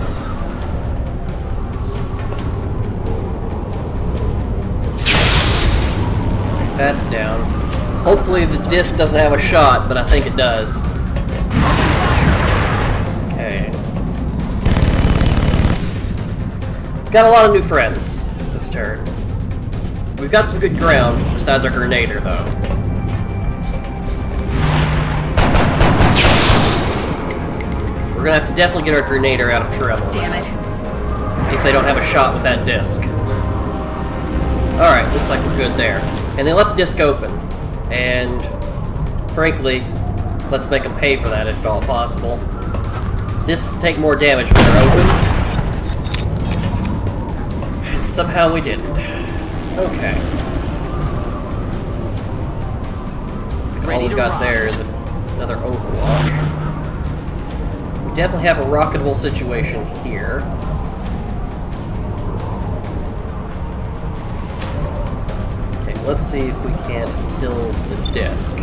Speaker 1: That's down. Hopefully the disc doesn't have a shot, but I think it does. Okay. Got a lot of new friends this turn. We've got some good ground, besides our Grenader, though. We're gonna have to definitely get our Grenader out of trouble.
Speaker 6: Damn it.
Speaker 1: If they don't have a shot with that disc. Alright, looks like we're good there. And they left the disc open. And, frankly, let's make them pay for that if at all possible. Discs take more damage when they're open. And somehow we didn't. Okay. So all we've got there is another Overwatch. We definitely have a rocketable situation here. Okay, let's see if we can't kill the disc.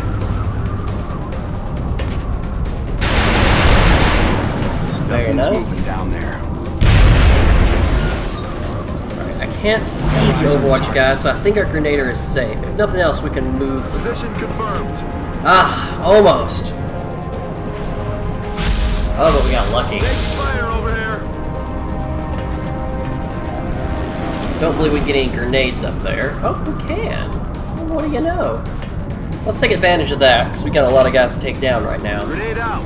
Speaker 1: Very
Speaker 8: Nothing's
Speaker 1: nice.
Speaker 8: moving down there.
Speaker 1: Alright, I can't see the Overwatch guy, so I think our Grenader is safe. If nothing else, we can move.
Speaker 5: Position confirmed.
Speaker 1: Ah, almost. Oh, but we got lucky.
Speaker 5: Take fire over there.
Speaker 1: Don't believe we can get any grenades up there. Oh, we can. Well, what do you know? Let's take advantage of that, because we got a lot of guys to take down right now.
Speaker 5: Grenade out.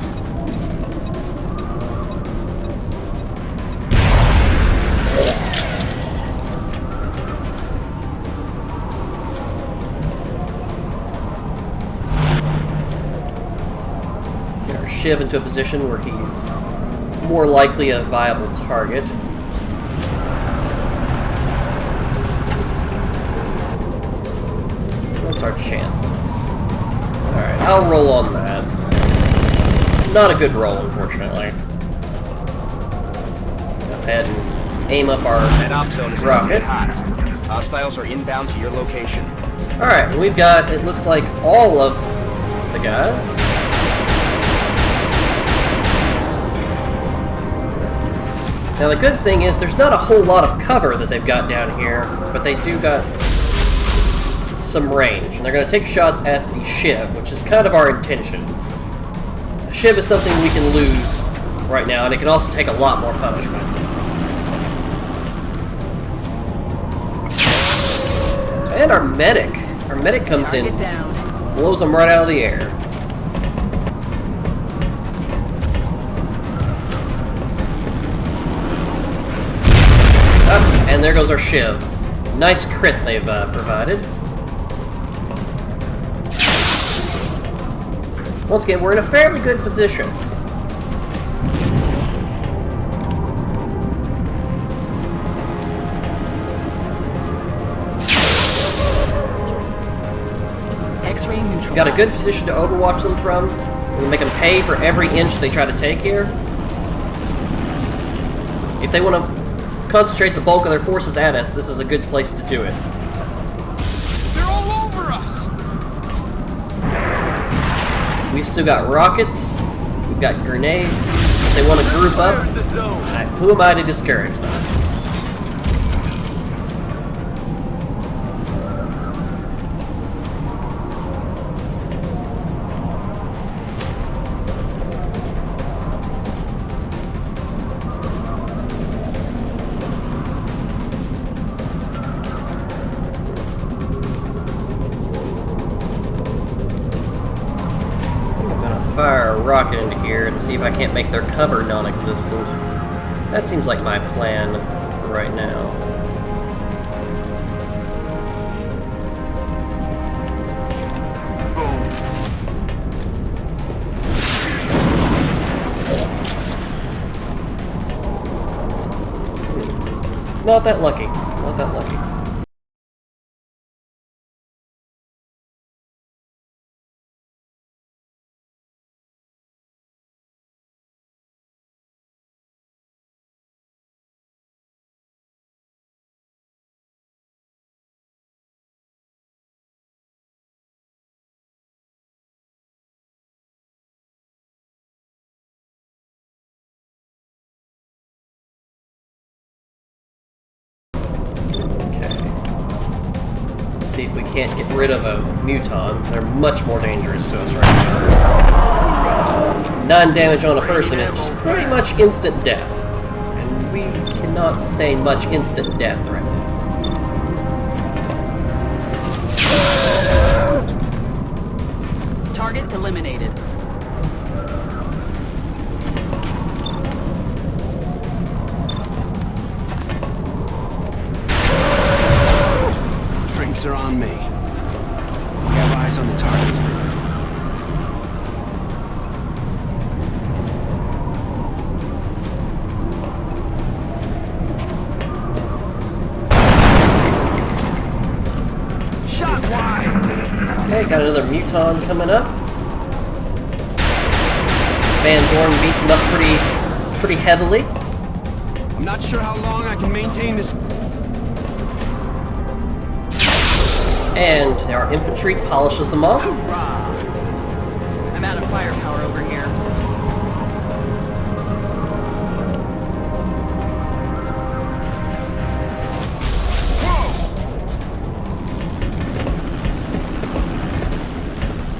Speaker 1: Get our Shiv into a position where he's more likely a viable target. What's our chances? Alright, I'll roll on that. Not a good roll, unfortunately. Go ahead and aim up our
Speaker 7: That op zone is about to
Speaker 1: rocket.
Speaker 7: get hot. Hostiles are inbound to your location.
Speaker 1: Alright, and we've got, it looks like, all of the guys. Now the good thing is there's not a whole lot of cover that they've got down here, but they do got some range. And they're going to take shots at the Shiv, which is kind of our intention. A Shiv is something we can lose right now, and it can also take a lot more punishment. And our medic. Our medic comes in,
Speaker 6: Target down.
Speaker 1: blows them right out of the air. Ah, and there goes our Shiv. Nice crit they've provided. Once again, we're in a fairly good position.
Speaker 6: X-ray neutral.
Speaker 1: We got a good position to overwatch them from. We're gonna make them pay for every inch they try to take here. If they want to concentrate the bulk of their forces at us, this is a good place to do it.
Speaker 8: They're all over us!
Speaker 1: We've still got rockets. We've got grenades. If they want to group up,
Speaker 5: Fire in the zone.
Speaker 1: who am I to discourage them? Fire a rocket into here and see if I can't make their cover non-existent. That seems like my plan right now. Not that lucky. Not that lucky. if we can't get rid of a muton. They're much more dangerous to us right now. 9 damage on a person is just pretty much instant death. And we cannot sustain much instant death right now.
Speaker 6: Target eliminated.
Speaker 8: Drinks are on me. We have eyes on the target.
Speaker 6: Shot wide.
Speaker 1: Okay, got another muton coming up. Van Dorn beats him up pretty heavily.
Speaker 8: I'm not sure how long I can maintain this.
Speaker 1: And our infantry polishes them off.
Speaker 6: Hoorah! I'm out of firepower over here.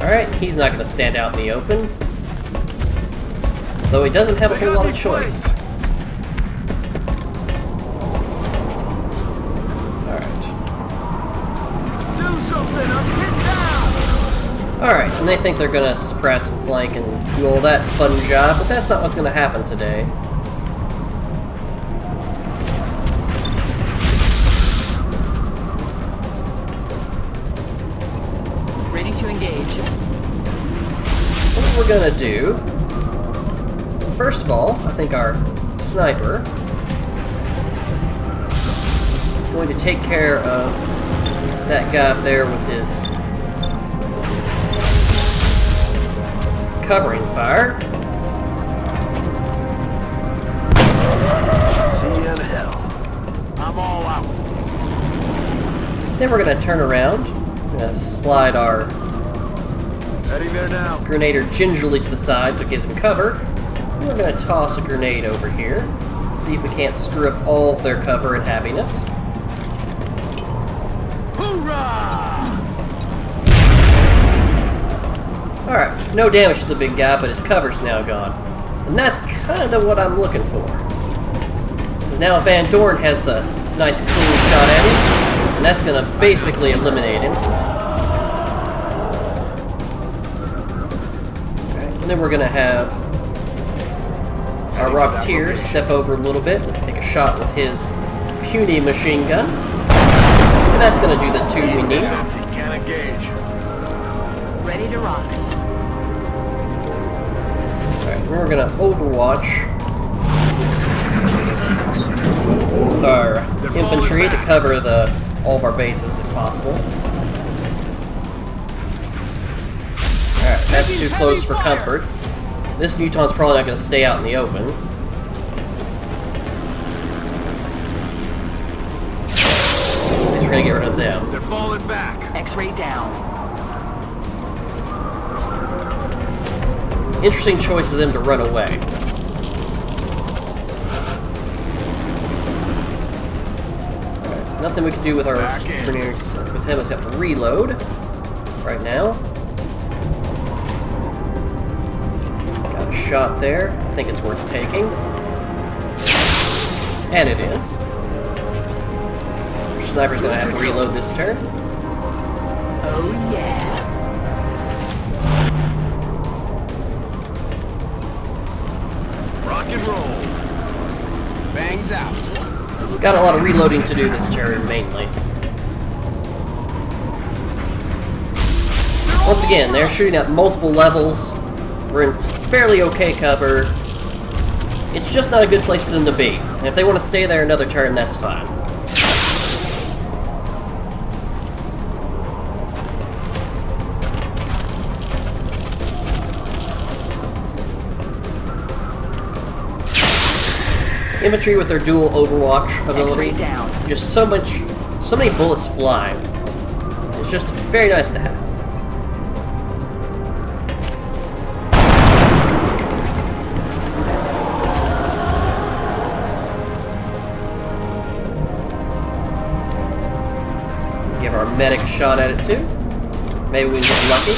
Speaker 1: Alright, he's not going to stand out in the open. Though he doesn't have a whole lot of choice. Alright, and they think they're gonna suppress and flank and do all that fun job, but that's not what's gonna happen today.
Speaker 6: Ready to engage.
Speaker 1: What we're gonna do, first of all, I think our sniper is going to take care of that guy up there with his covering fire.
Speaker 5: See you in hell. I'm all out.
Speaker 1: Then we're going to turn around, slide our
Speaker 5: Heading there now.
Speaker 1: Grenader gingerly to the side to give some cover. And we're going to toss a grenade over here, see if we can't screw up all of their cover and happiness.
Speaker 5: Hoorah!
Speaker 1: Alright, no damage to the big guy, but his cover's now gone. And that's kind of what I'm looking for. Because now Van Dorn has a nice clean shot at him, and that's going to basically eliminate him. Okay, and then we're going to have our Rocketeer step over a little bit, take a shot with his puny machine gun. And that's going to do the 2 we need.
Speaker 5: Empty. Can't engage.
Speaker 6: Ready to rock.
Speaker 1: We're gonna Overwatch with our infantry to cover all of our bases if possible. Alright, that's too close for comfort. This muton's probably not gonna stay out in the open. At least we're gonna get rid of them.
Speaker 5: They're falling back.
Speaker 6: X-ray down.
Speaker 1: Interesting choice of them to run away. Alright, nothing we can do with our grenadiers with him except for reload right now. Got a shot there. I think it's worth taking. And it is. Our sniper's gonna have to reload this turn.
Speaker 6: Oh yeah.
Speaker 5: Rock and roll.
Speaker 8: Bangs out.
Speaker 1: Got a lot of reloading to do this turn, mainly. Once again, they're shooting at multiple levels. We're in fairly okay cover. It's just not a good place for them to be. And if they want to stay there another turn, that's fine. Infantry with their dual Overwatch ability, just so many bullets flying. It's just very nice to have. Give our medic a shot at it too. Maybe we can get lucky.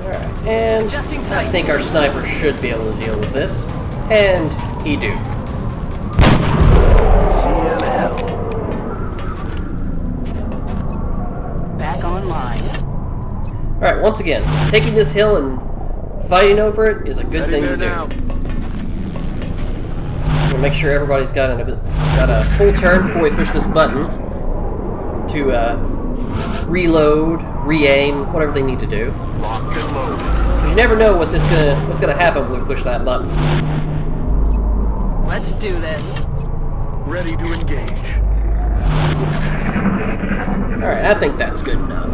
Speaker 1: Alright, and
Speaker 6: Adjusting
Speaker 1: I
Speaker 6: sight.
Speaker 1: think our sniper should be able to deal with this. And he do.
Speaker 5: See you in hell.
Speaker 6: Back online.
Speaker 1: Alright, once again, taking this hill and fighting over it is a good
Speaker 5: Heading
Speaker 1: thing
Speaker 5: there
Speaker 1: to do.
Speaker 5: now.
Speaker 1: We'll make sure everybody's got a full turn before we push this button to reload, re-aim, whatever they need to do.
Speaker 5: Lock and load.
Speaker 1: Because you never know what's gonna happen when we push that button.
Speaker 6: Let's do this.
Speaker 5: Ready to engage.
Speaker 1: Alright, I think that's good enough.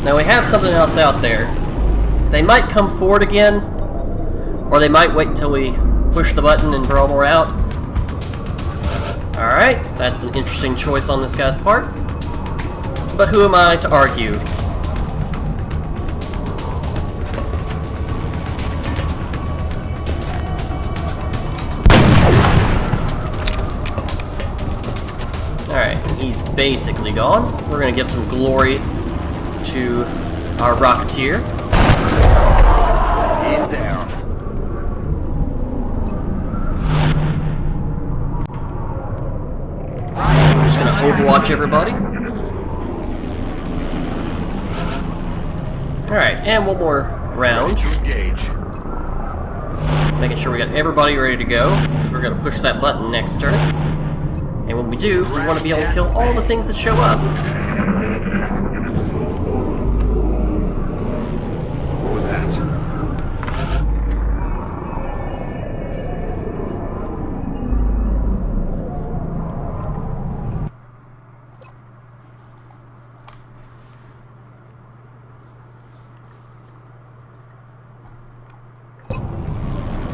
Speaker 1: Now we have something else out there. They might come forward again, or they might wait until we push the button and draw more out. Alright, that's an interesting choice on this guy's part. But who am I to argue? Alright, he's basically gone. We're gonna give some glory to our Rocketeer.
Speaker 5: He's down.
Speaker 1: We're just gonna overwatch everybody. Alright, and one more round.
Speaker 5: Ready to engage.
Speaker 1: Making sure we got everybody ready to go. We're gonna push that button next turn. And when we do, we want to be able to kill all the things that show up.
Speaker 7: What was that?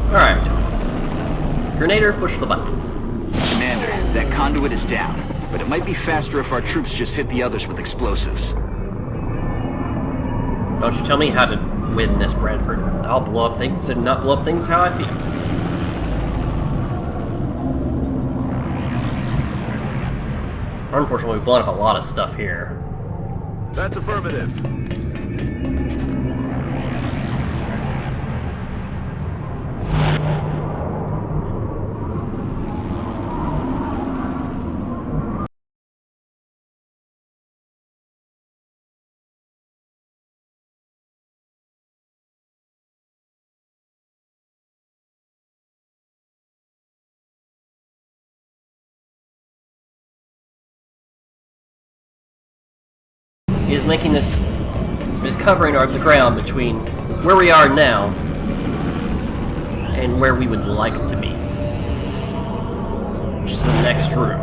Speaker 1: Alright. Grenader, push the button.
Speaker 3: Commander, that conduit is down, but it might be faster if our troops just hit the others with explosives.
Speaker 1: Don't you tell me how to win this, Bradford. I'll blow up things and not blow up things how I feel. Unfortunately, we've blown up a lot of stuff here.
Speaker 5: That's affirmative.
Speaker 1: Is making this, is covering the ground between where we are now and where we would like to be, which is the next room.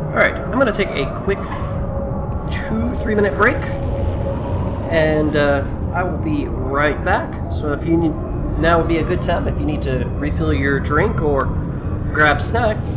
Speaker 1: Alright, I'm going to take a quick 2-3 minute break, and I will be right back. So if you need, now would be a good time if you need to refill your drink or grab snacks.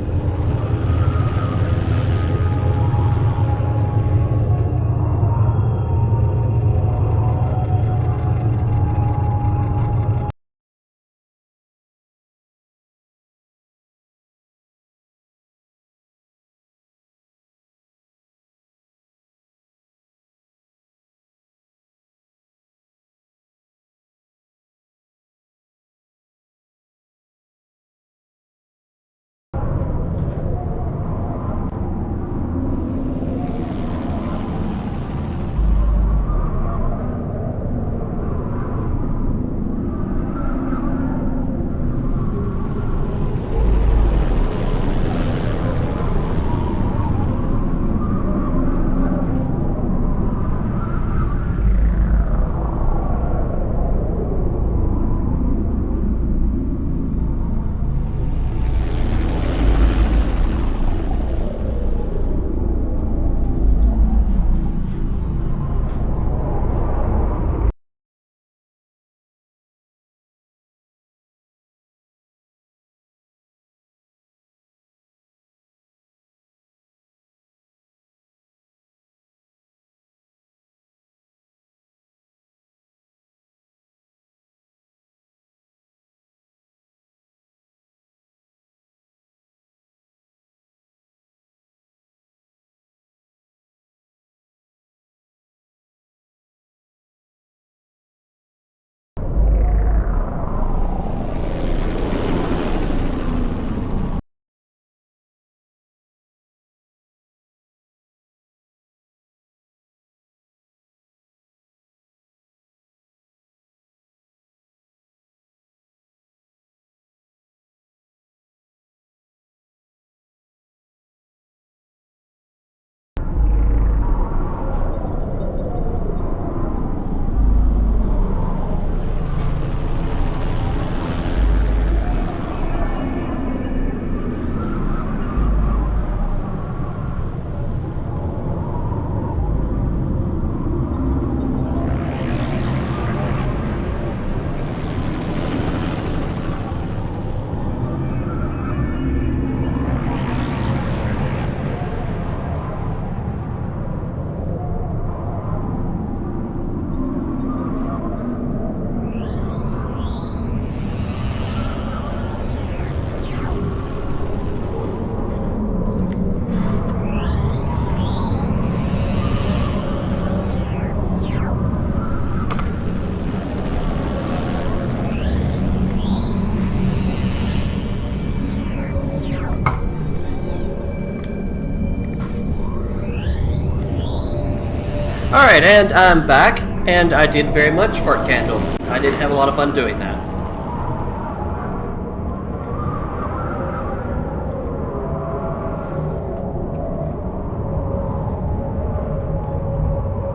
Speaker 1: Alright, and I'm back, and I did very much for Candle. I did have a lot of fun doing that.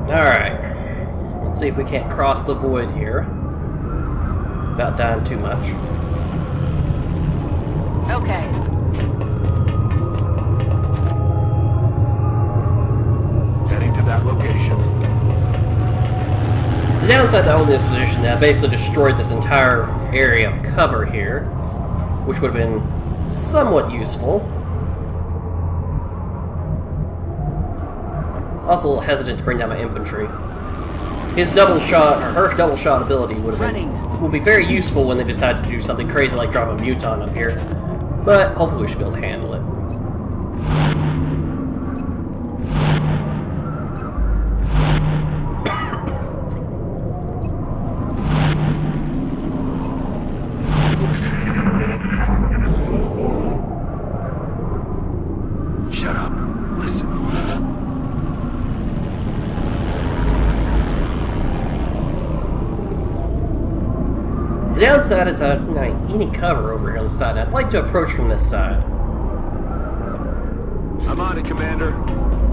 Speaker 1: Alright. Let's see if we can't cross the void here without dying too much.
Speaker 6: Okay.
Speaker 5: Heading to that location.
Speaker 1: The downside to holding this position, I basically destroyed this entire area of cover here, which would have been somewhat useful. Also a little hesitant to bring down my infantry. His double shot, or her double shot ability would be very useful when they decide to do something crazy like drop a muton up here. But hopefully we should be able to handle it.
Speaker 5: Shut up. Listen.
Speaker 1: The downside is any cover over here on the side. I'd like to approach from this side.
Speaker 5: I'm on it, Commander.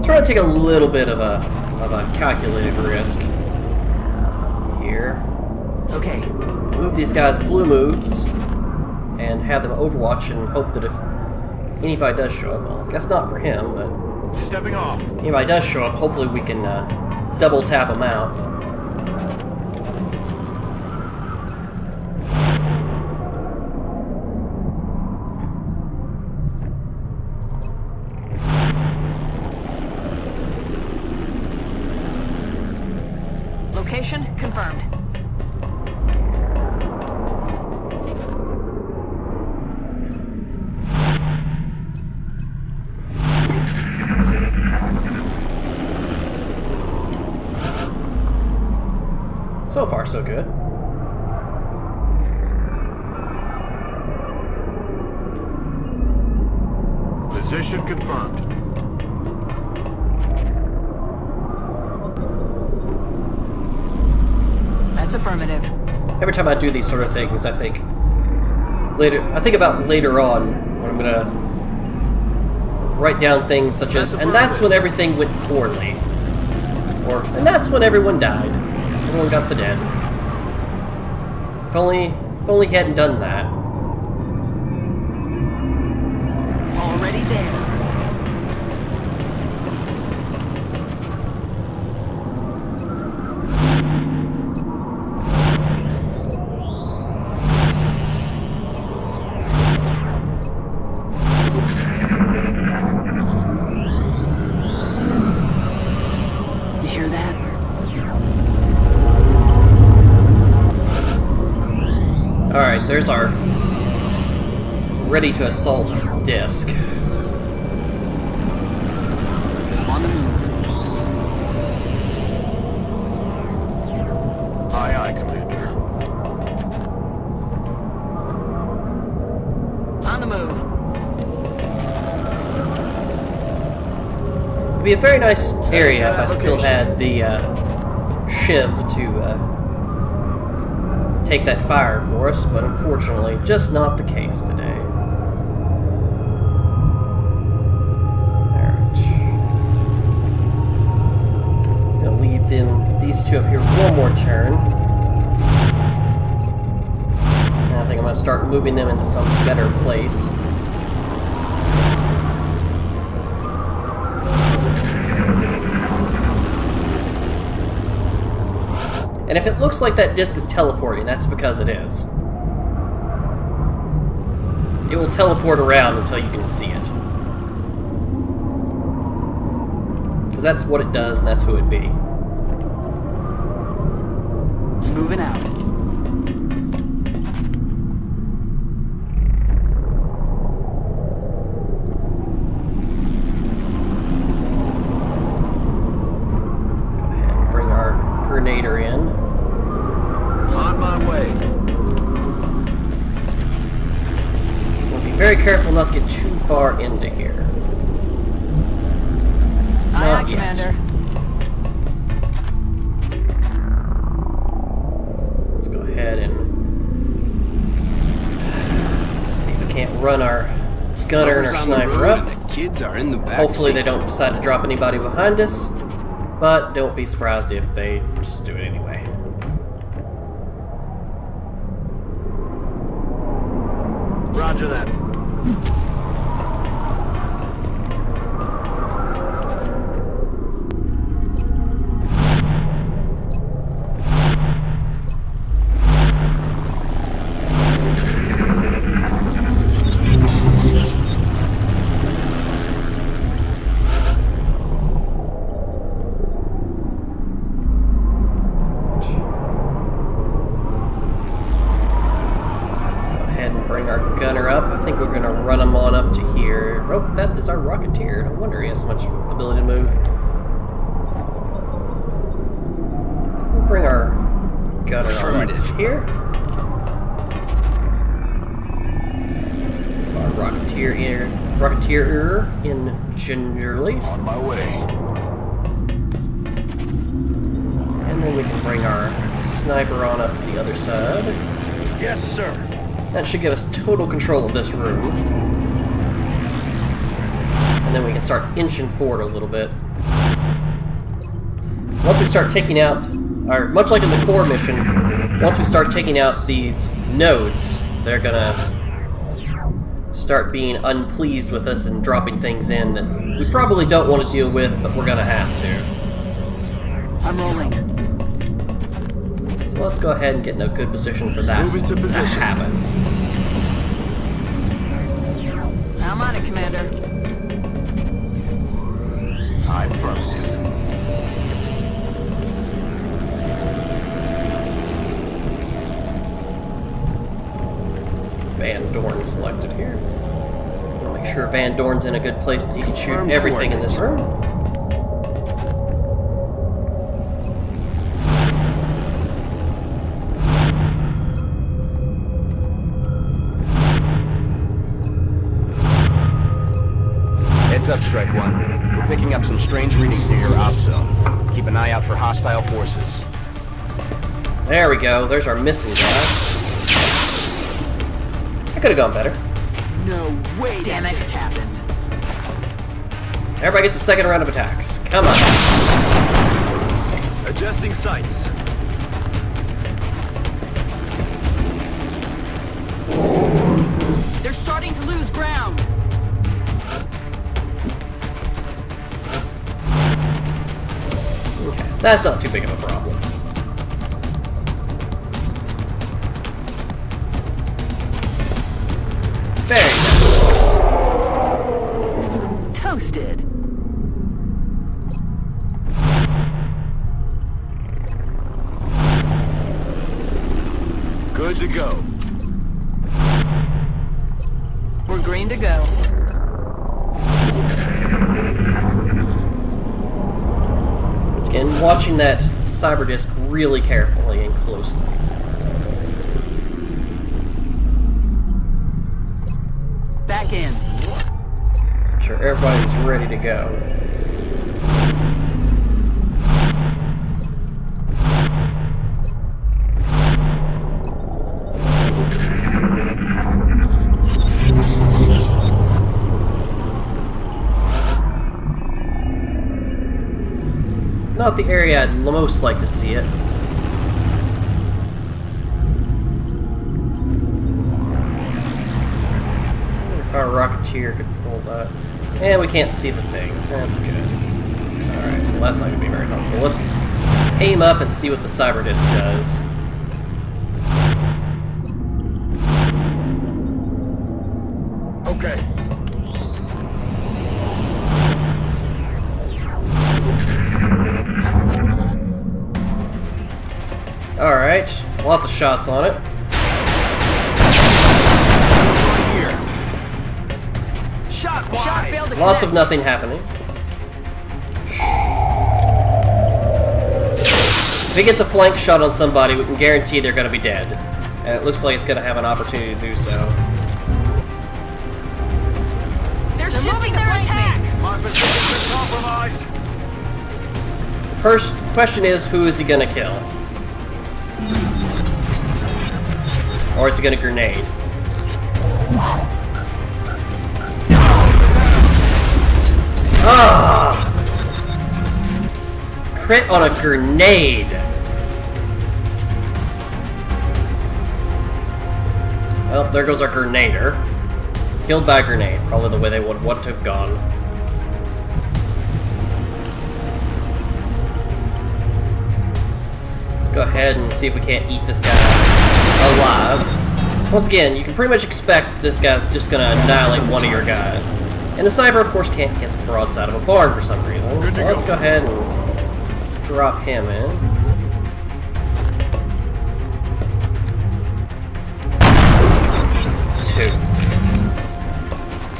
Speaker 1: Try to take a little bit of a calculated risk here.
Speaker 6: Okay.
Speaker 1: Move these guys blue moves and have them overwatch and hope that if anybody does show up, well, I guess not for him, but
Speaker 5: Stepping off.
Speaker 1: if anybody does show up, hopefully we can double tap them out.
Speaker 6: Location confirmed.
Speaker 1: So far, so good.
Speaker 5: Position confirmed.
Speaker 6: That's affirmative.
Speaker 1: Every time I do these sort of things, I think about later on when I'm gonna write down things such as, and that's when everything went poorly, or and that's when everyone died. Everyone got the dead. If only he hadn't done that.
Speaker 6: Already there. You hear that?
Speaker 1: Alright, there's our ready to assault disc.
Speaker 6: On the move.
Speaker 5: Aye, aye, Commander.
Speaker 6: On the move.
Speaker 1: It'd be a very nice area if I still had the Shiv to take that fire for us, but unfortunately, just not the case today. Alright. Gonna leave these two up here one more turn. And I think I'm gonna start moving them into some better place. And if it looks like that disc is teleporting, that's because it is. It will teleport around until you can see it. Because that's what it does, and that's who it'd be.
Speaker 6: Moving out.
Speaker 1: Go ahead and bring our Grenader in.
Speaker 5: On my way.
Speaker 1: We'll be very careful not to get too far into here.
Speaker 6: Aye,
Speaker 1: Not yet.
Speaker 6: Commander.
Speaker 1: run our gunner and our
Speaker 8: Mother's on the
Speaker 1: sniper
Speaker 8: road
Speaker 1: up.
Speaker 8: and the kids are in the back
Speaker 1: Hopefully they
Speaker 8: seat.
Speaker 1: don't decide to drop anybody behind us, but don't be surprised if they just do it anyway.
Speaker 5: Roger that.
Speaker 1: I think we're going to run him on up to here. Oh, that is our Rocketeer. No wonder he has so much ability to move. We'll bring our gunner on up to here. Our Rocketeer in gingerly.
Speaker 5: On my way.
Speaker 1: And then we can bring our sniper on up to the other side.
Speaker 5: Yes, sir.
Speaker 1: That should give us total control of this room. And then we can start inching forward a little bit. Once we start taking out, or much like in the core mission, once we start taking out these nodes, they're gonna start being unpleased with us and dropping things in that we probably don't want to deal with, but we're gonna have to.
Speaker 6: I'm rolling.
Speaker 1: So let's go ahead and get in a good position for that
Speaker 5: Move into
Speaker 1: to
Speaker 5: position.
Speaker 1: happen.
Speaker 6: I'm on it, Commander.
Speaker 5: Affirmative.
Speaker 1: Van Dorn selected here. I'll make sure Van Dorn's in a good place that he can shoot
Speaker 8: Confirmed
Speaker 1: everything in this room.
Speaker 7: Heads up, Strike One. We're picking up some strange readings near your op zone. Keep an eye out for hostile forces.
Speaker 1: There we go. There's our missing guy. I could have gone better.
Speaker 6: No way. Damn it! Just happened.
Speaker 1: Everybody gets a second round of attacks. Come on.
Speaker 5: Adjusting sights.
Speaker 6: They're starting to lose ground.
Speaker 1: Okay, that's not too big of a problem. Very nice.
Speaker 6: Toasted.
Speaker 5: Good to go.
Speaker 6: We're green to go.
Speaker 1: Again, watching that cyber disc really carefully and closely.
Speaker 6: Back in.
Speaker 1: Make sure everybody's ready to go. Not the area I'd most like to see it. If our Rocketeer could pull that. And we can't see the thing. That's good. Alright, well that's not going to be very helpful. Let's aim up and see what the cyber disc does.
Speaker 5: Okay.
Speaker 1: Alright, lots of shots on it.
Speaker 8: Right here.
Speaker 6: Shot failed to
Speaker 1: Lots of
Speaker 6: connect.
Speaker 1: nothing happening. If he gets a flank shot on somebody, we can guarantee they're going to be dead. And it looks like it's going to have an opportunity to do so.
Speaker 6: They're shifting their attack.
Speaker 5: My position's been compromised.
Speaker 1: First question is, who is he going to kill? Or is he going to grenade? Ah! Crit on a grenade. Well, there goes our grenader. Killed by a grenade. Probably the way they would want to have gone. Let's go ahead and see if we can't eat this guy alive. Once again, you can pretty much expect this guy's just gonna annihilate one of your guys. And the sniper, of course, can't hit the broadside of a barn for some reason. So let's go ahead and drop him in.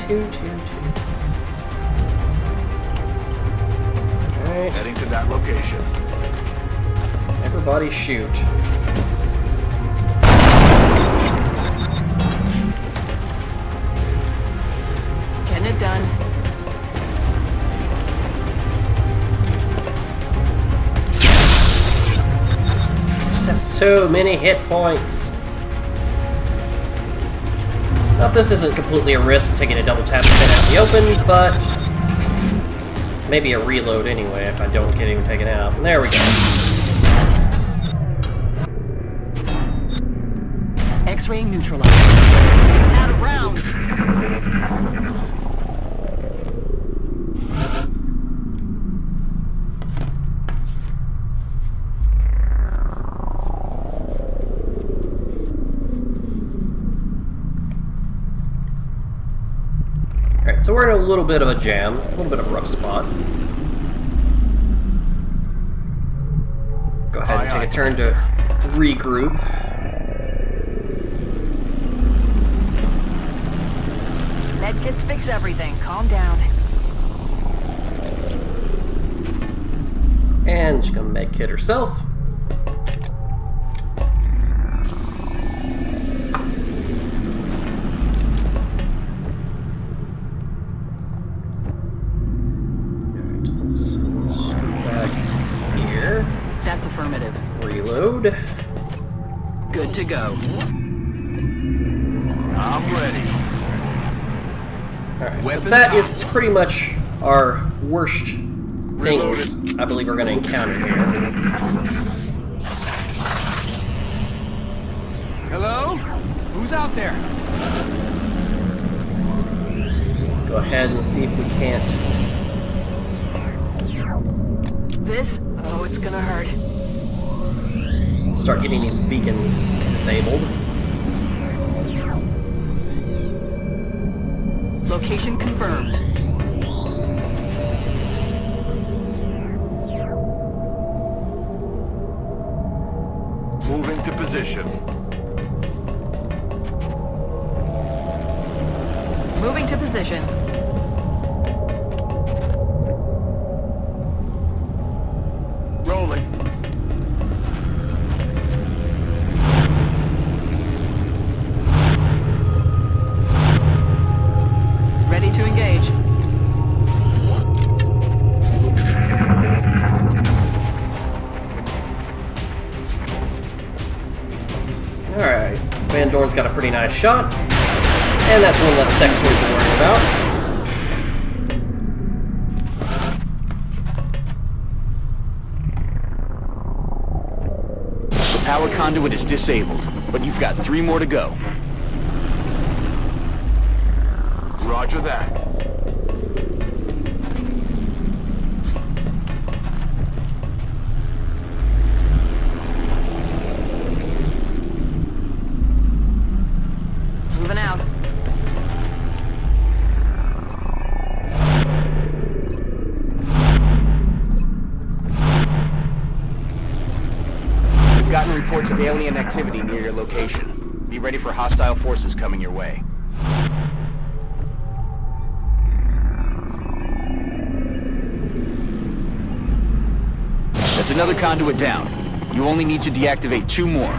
Speaker 1: Two. Alright.
Speaker 5: Heading to that location.
Speaker 1: Everybody shoot.
Speaker 6: Getting it done.
Speaker 1: This has so many hit points. Now, this isn't completely a risk taking a double tap spin out in the open, but maybe a reload anyway if I don't get him taken out. And there we go.
Speaker 6: X-ray neutralized. Out of rounds.
Speaker 1: Alright, so we're in a little bit of a jam, a little bit of a rough spot. Go ahead and take a turn to regroup.
Speaker 6: Medkits fix everything. Calm down.
Speaker 1: And she's gonna med kit herself.
Speaker 6: That's affirmative.
Speaker 1: Reload.
Speaker 6: Good to go.
Speaker 5: I'm ready.
Speaker 1: Alright,
Speaker 8: Weapons
Speaker 1: that is
Speaker 8: out.
Speaker 1: pretty much our worst things I believe we're going to encounter here.
Speaker 8: Hello? Who's out there?
Speaker 1: Let's go ahead and see if we can't.
Speaker 6: This? Oh, it's gonna hurt.
Speaker 1: Start getting these beacons disabled.
Speaker 6: Location confirmed.
Speaker 5: Moving to position.
Speaker 6: Moving to position.
Speaker 5: Rolling.
Speaker 6: Ready to engage.
Speaker 1: Alright, Van Dorn's got a pretty nice shot. And that's one less sector to worry about.
Speaker 3: The power conduit is disabled, but you've got 3 more to go.
Speaker 5: Roger that.
Speaker 6: Moving out.
Speaker 7: We've gotten reports of alien activity near your location. Be ready for hostile forces coming your way.
Speaker 3: That's another conduit down. You only need to deactivate 2 more.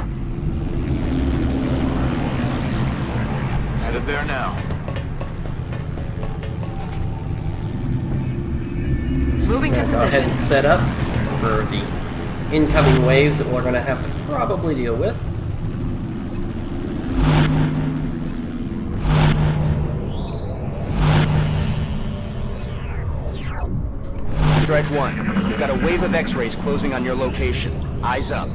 Speaker 5: Headed there now.
Speaker 6: Moving to
Speaker 1: Go ahead and
Speaker 6: position.
Speaker 1: set up for the incoming waves that we're going to have to probably deal with.
Speaker 7: Strike one. We've got a wave of X-rays closing on your location. Eyes up.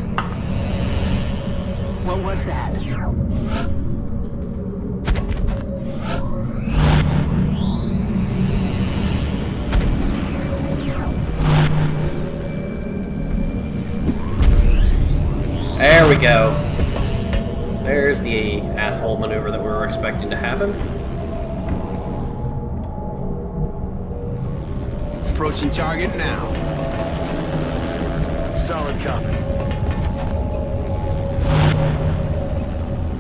Speaker 6: What was that?
Speaker 1: There we go. There's the asshole maneuver that we were expecting to happen.
Speaker 8: Approaching target now.
Speaker 5: Solid copy.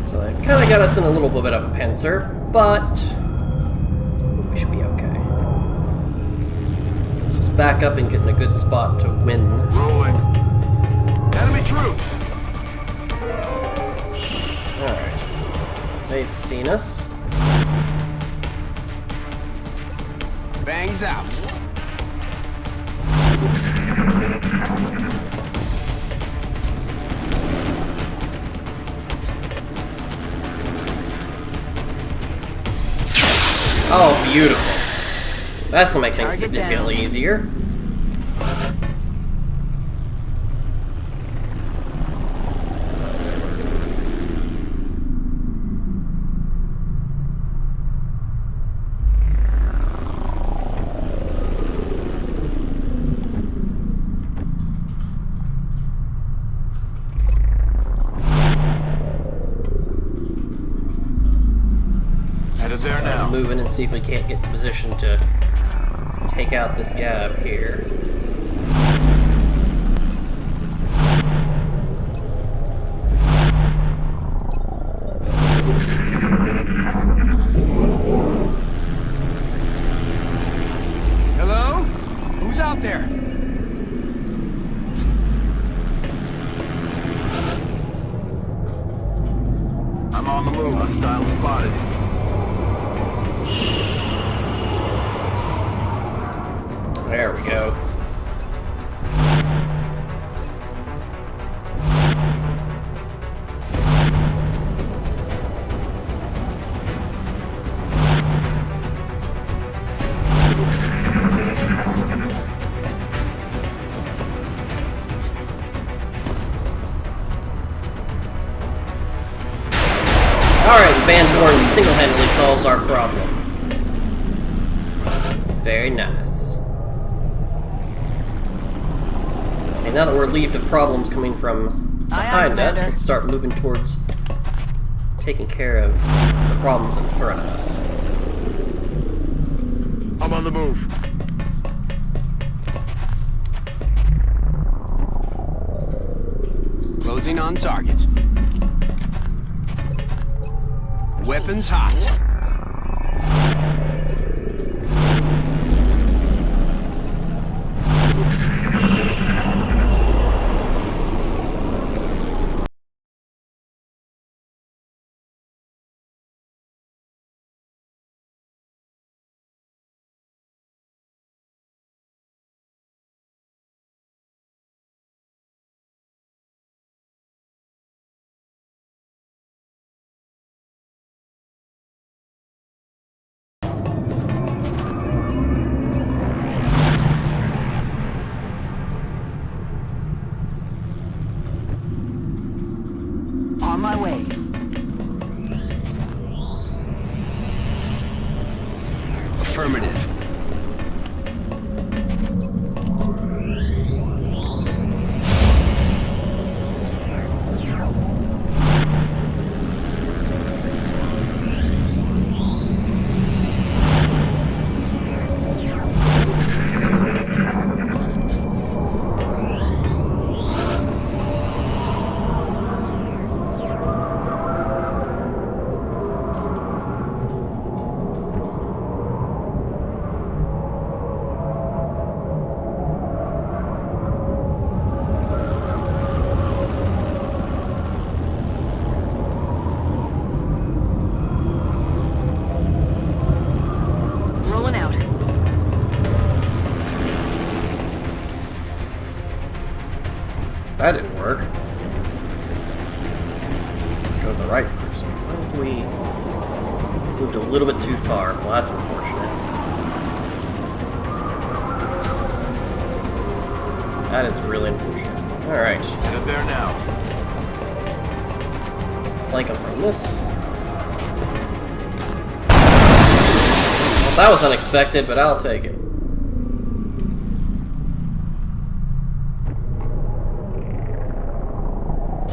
Speaker 1: So they kind of got us in a little bit of a pincer, but we should be okay. Let's just back up and get in a good spot to win.
Speaker 5: Rolling. Enemy troops.
Speaker 1: Alright. They've seen us.
Speaker 8: Bangs out.
Speaker 1: Oh, beautiful. That's gonna make things
Speaker 6: Target
Speaker 1: significantly
Speaker 6: down.
Speaker 1: easier.
Speaker 5: Headed there now.
Speaker 1: Move in and see if we can't get the position to take out this guy up here.
Speaker 8: Hello? Who's out there?
Speaker 5: I'm on the move. Hostile spotted.
Speaker 1: There we go. Alright, Van Dorn single-handedly solves our problem. Very nice. Okay, now that we're relieved of problems coming from behind us, let's start moving towards taking care of the problems in front of us.
Speaker 5: I'm on the move.
Speaker 8: Closing on target. Weapons hot.
Speaker 6: On my way.
Speaker 8: Affirmative.
Speaker 6: Rolling out.
Speaker 1: That didn't work. Let's go with the right person. Why did we moved a little bit too far? Well, that's unfortunate. That is really unfortunate. Alright.
Speaker 5: Headed there now.
Speaker 1: Flank him from this. Well, that was unexpected, but I'll take it.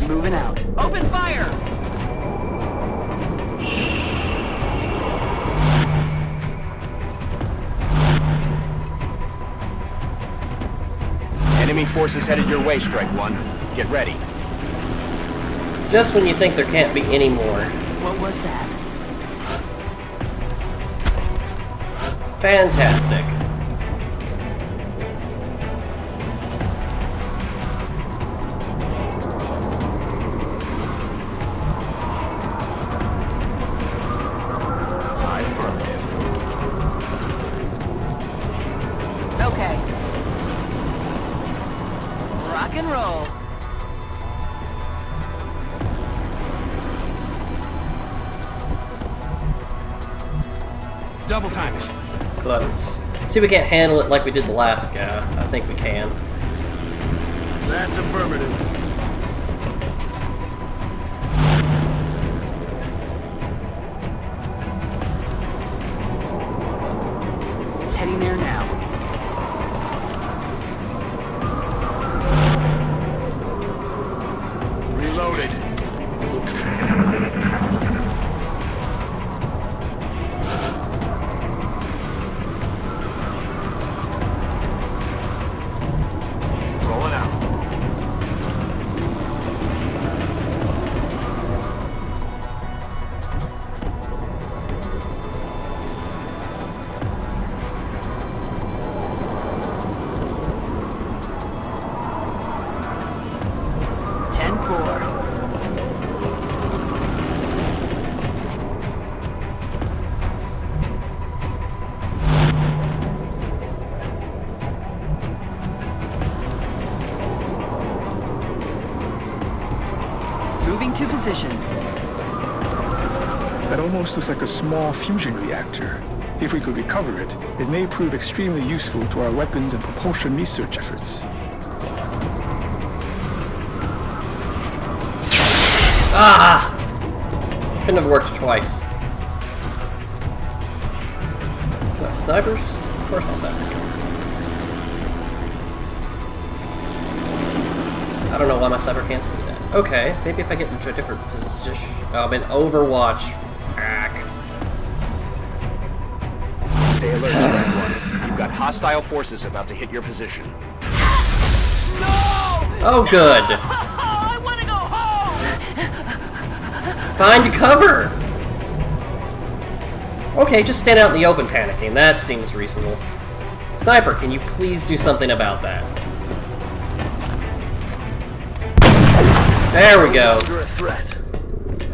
Speaker 6: Moving out. Open fire!
Speaker 7: Enemy forces headed your way, Strike One. Get ready.
Speaker 1: Just when you think there can't be any more.
Speaker 6: What was that?
Speaker 1: Fantastic.
Speaker 6: Okay. Rock and roll.
Speaker 8: Double time it.
Speaker 1: Let's see if we can't handle it like we did the last guy. I think we can.
Speaker 5: That's affirmative.
Speaker 6: Heading there now.
Speaker 5: Reloaded. Rolling out.
Speaker 6: Ten four. Moving to position.
Speaker 9: That almost looks like a small fusion reactor. If we could recover it, it may prove extremely useful to our weapons and propulsion research efforts.
Speaker 1: Ah! Couldn't have worked twice. Can I snipers? Of course my sniper can see. I don't know why my sniper can't see that. Okay, maybe if I get into a different position. Oh, I'm in Overwatch.
Speaker 7: Stay alert, Strike One. You've got hostile forces about to hit your position.
Speaker 1: Oh, good.
Speaker 6: I want to go home!
Speaker 1: Find cover! Okay, just stand out in the open panicking. That seems reasonable. Sniper, can you please do something about that? There we go.
Speaker 5: Under a threat.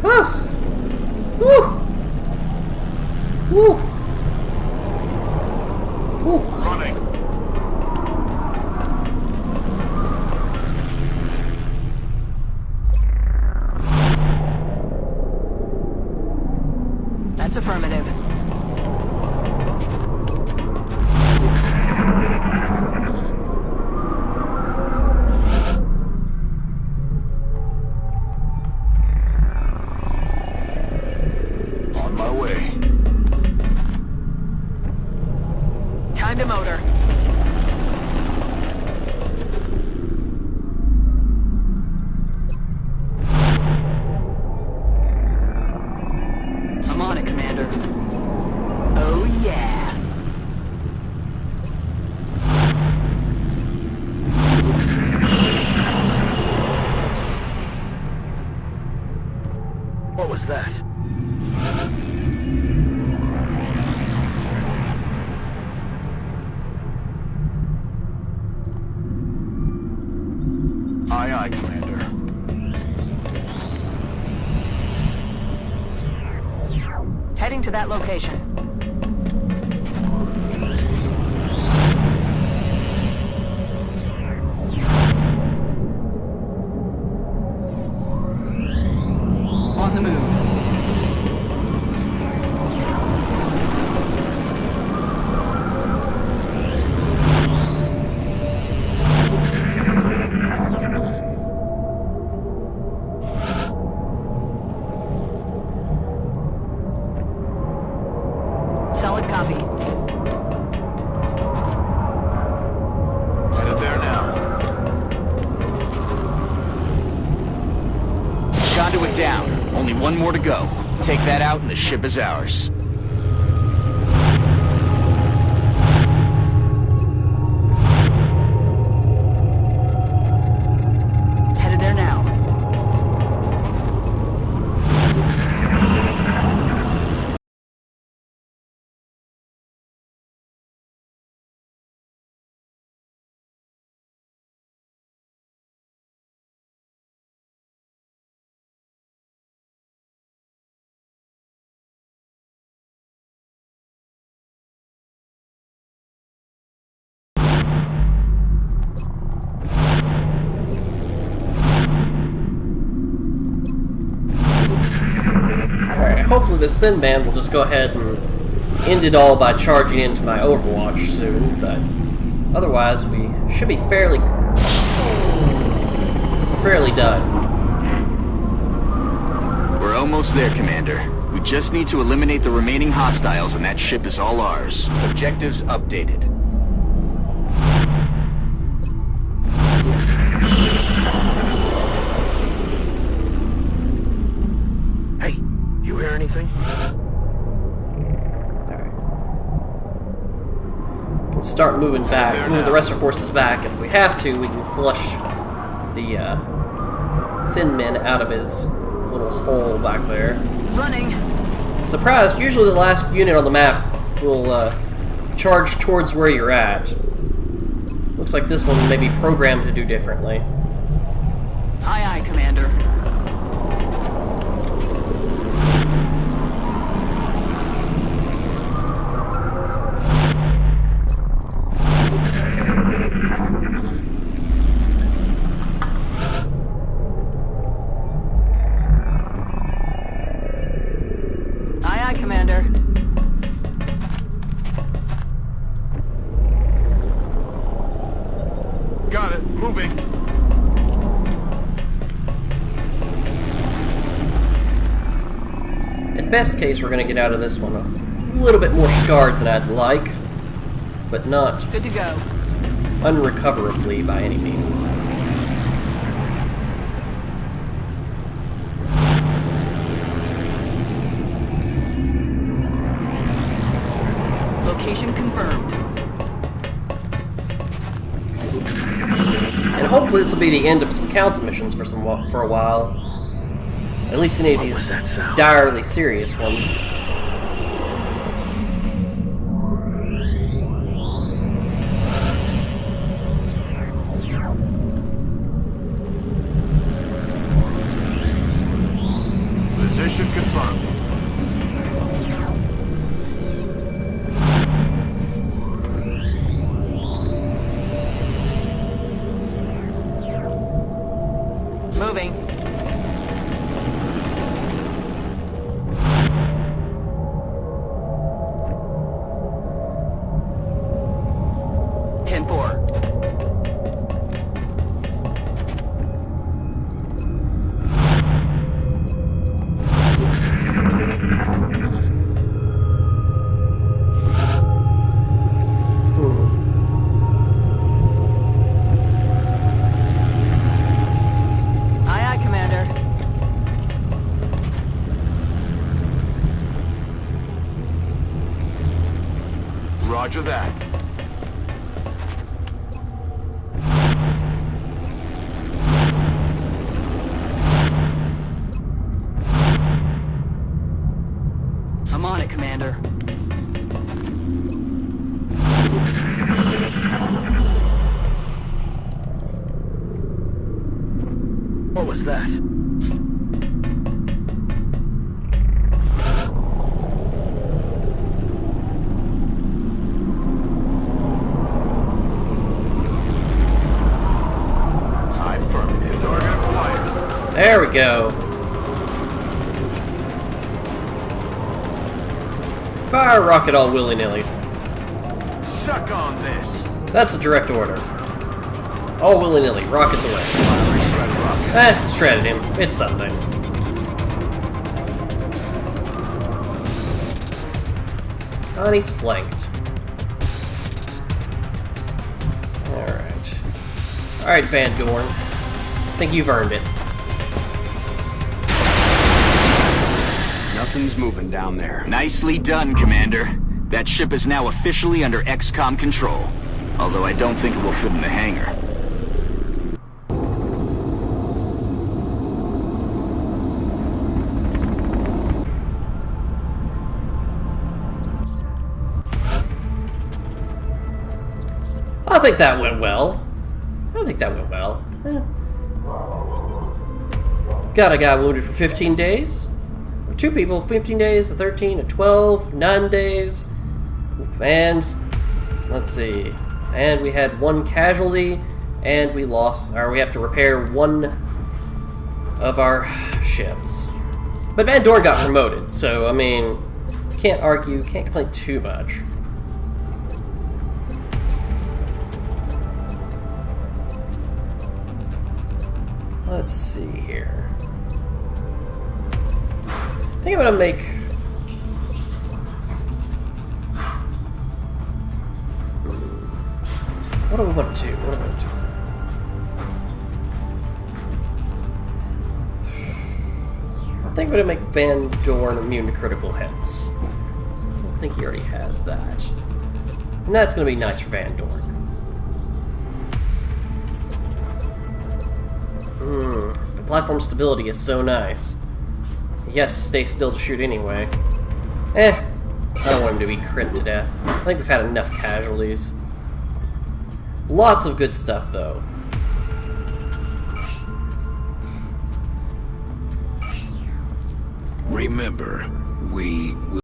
Speaker 1: Huh. Woo. Woo. Woo.
Speaker 5: Running.
Speaker 6: That's affirmative.
Speaker 5: On my way.
Speaker 6: Time to motor. I'm on it, Commander. Oh, yeah.
Speaker 5: What was that? Aye, aye, Commander.
Speaker 6: Heading to that location. On the move. Solid copy.
Speaker 5: Headed there now.
Speaker 3: Conduit down. Only one more to go. Take that out and the ship is ours.
Speaker 6: Headed there now.
Speaker 1: Alright, hopefully this Thin Man will just go ahead and end it all by charging into my Overwatch soon, but otherwise we should be fairly done.
Speaker 3: We're almost there, Commander. We just need to eliminate the remaining hostiles and that ship is all ours.
Speaker 7: Objectives updated.
Speaker 5: Hey, you hear anything?
Speaker 1: Alright. We can start moving back, moving the rest of our forces back. If we have to, we can flush the Thin Man out of his little hole back there.
Speaker 6: Running.
Speaker 1: Surprised, usually the last unit on the map will charge towards where you're at. Looks like this one may be programmed to do differently.
Speaker 6: Aye, aye, Commander. Aye, aye, Commander.
Speaker 5: Got it. Moving.
Speaker 1: In best case, we're going to get out of this one a little bit more scarred than I'd like, but not
Speaker 6: Good to go.
Speaker 1: unrecoverably by any means.
Speaker 6: Location confirmed.
Speaker 1: And hopefully this will be the end of some council missions for a while. At least any of these direly serious ones.
Speaker 5: Position confirmed.
Speaker 6: Moving.
Speaker 5: Roger that.
Speaker 6: I'm on it, Commander.
Speaker 5: What was that? Affirmative. Target acquired.
Speaker 1: There we go. Fire a rocket all willy-nilly.
Speaker 5: Suck on this.
Speaker 1: That's a direct order. All willy-nilly, rockets away.
Speaker 5: Shred rocket.
Speaker 1: Shredded him. It's something. And he's flanked. Alright, Van Dorn. I think you've earned it.
Speaker 8: Nothing's moving down there.
Speaker 3: Nicely done, Commander. That ship is now officially under XCOM control. Although I don't think it will fit in the hangar.
Speaker 1: I think that went well. Got a guy wounded for 15 days. 2 people, 15 days, a 13, a 12, 9 days. And, let's see. And we had 1 casualty, and we have to repair 1 of our ships. But Van Dorn got promoted, so, I mean, can't argue, can't complain too much. Let's see here. I think I'm gonna make... What do we want to do? I think I'm gonna make Van Dorn immune to critical hits. I don't think he already has that. And that's gonna be nice for Van Dorn. The platform stability is so nice. He has to stay still to shoot anyway. I don't want him to be crit to death. I think we've had enough casualties. Lots of good stuff, though.
Speaker 4: Remember, we will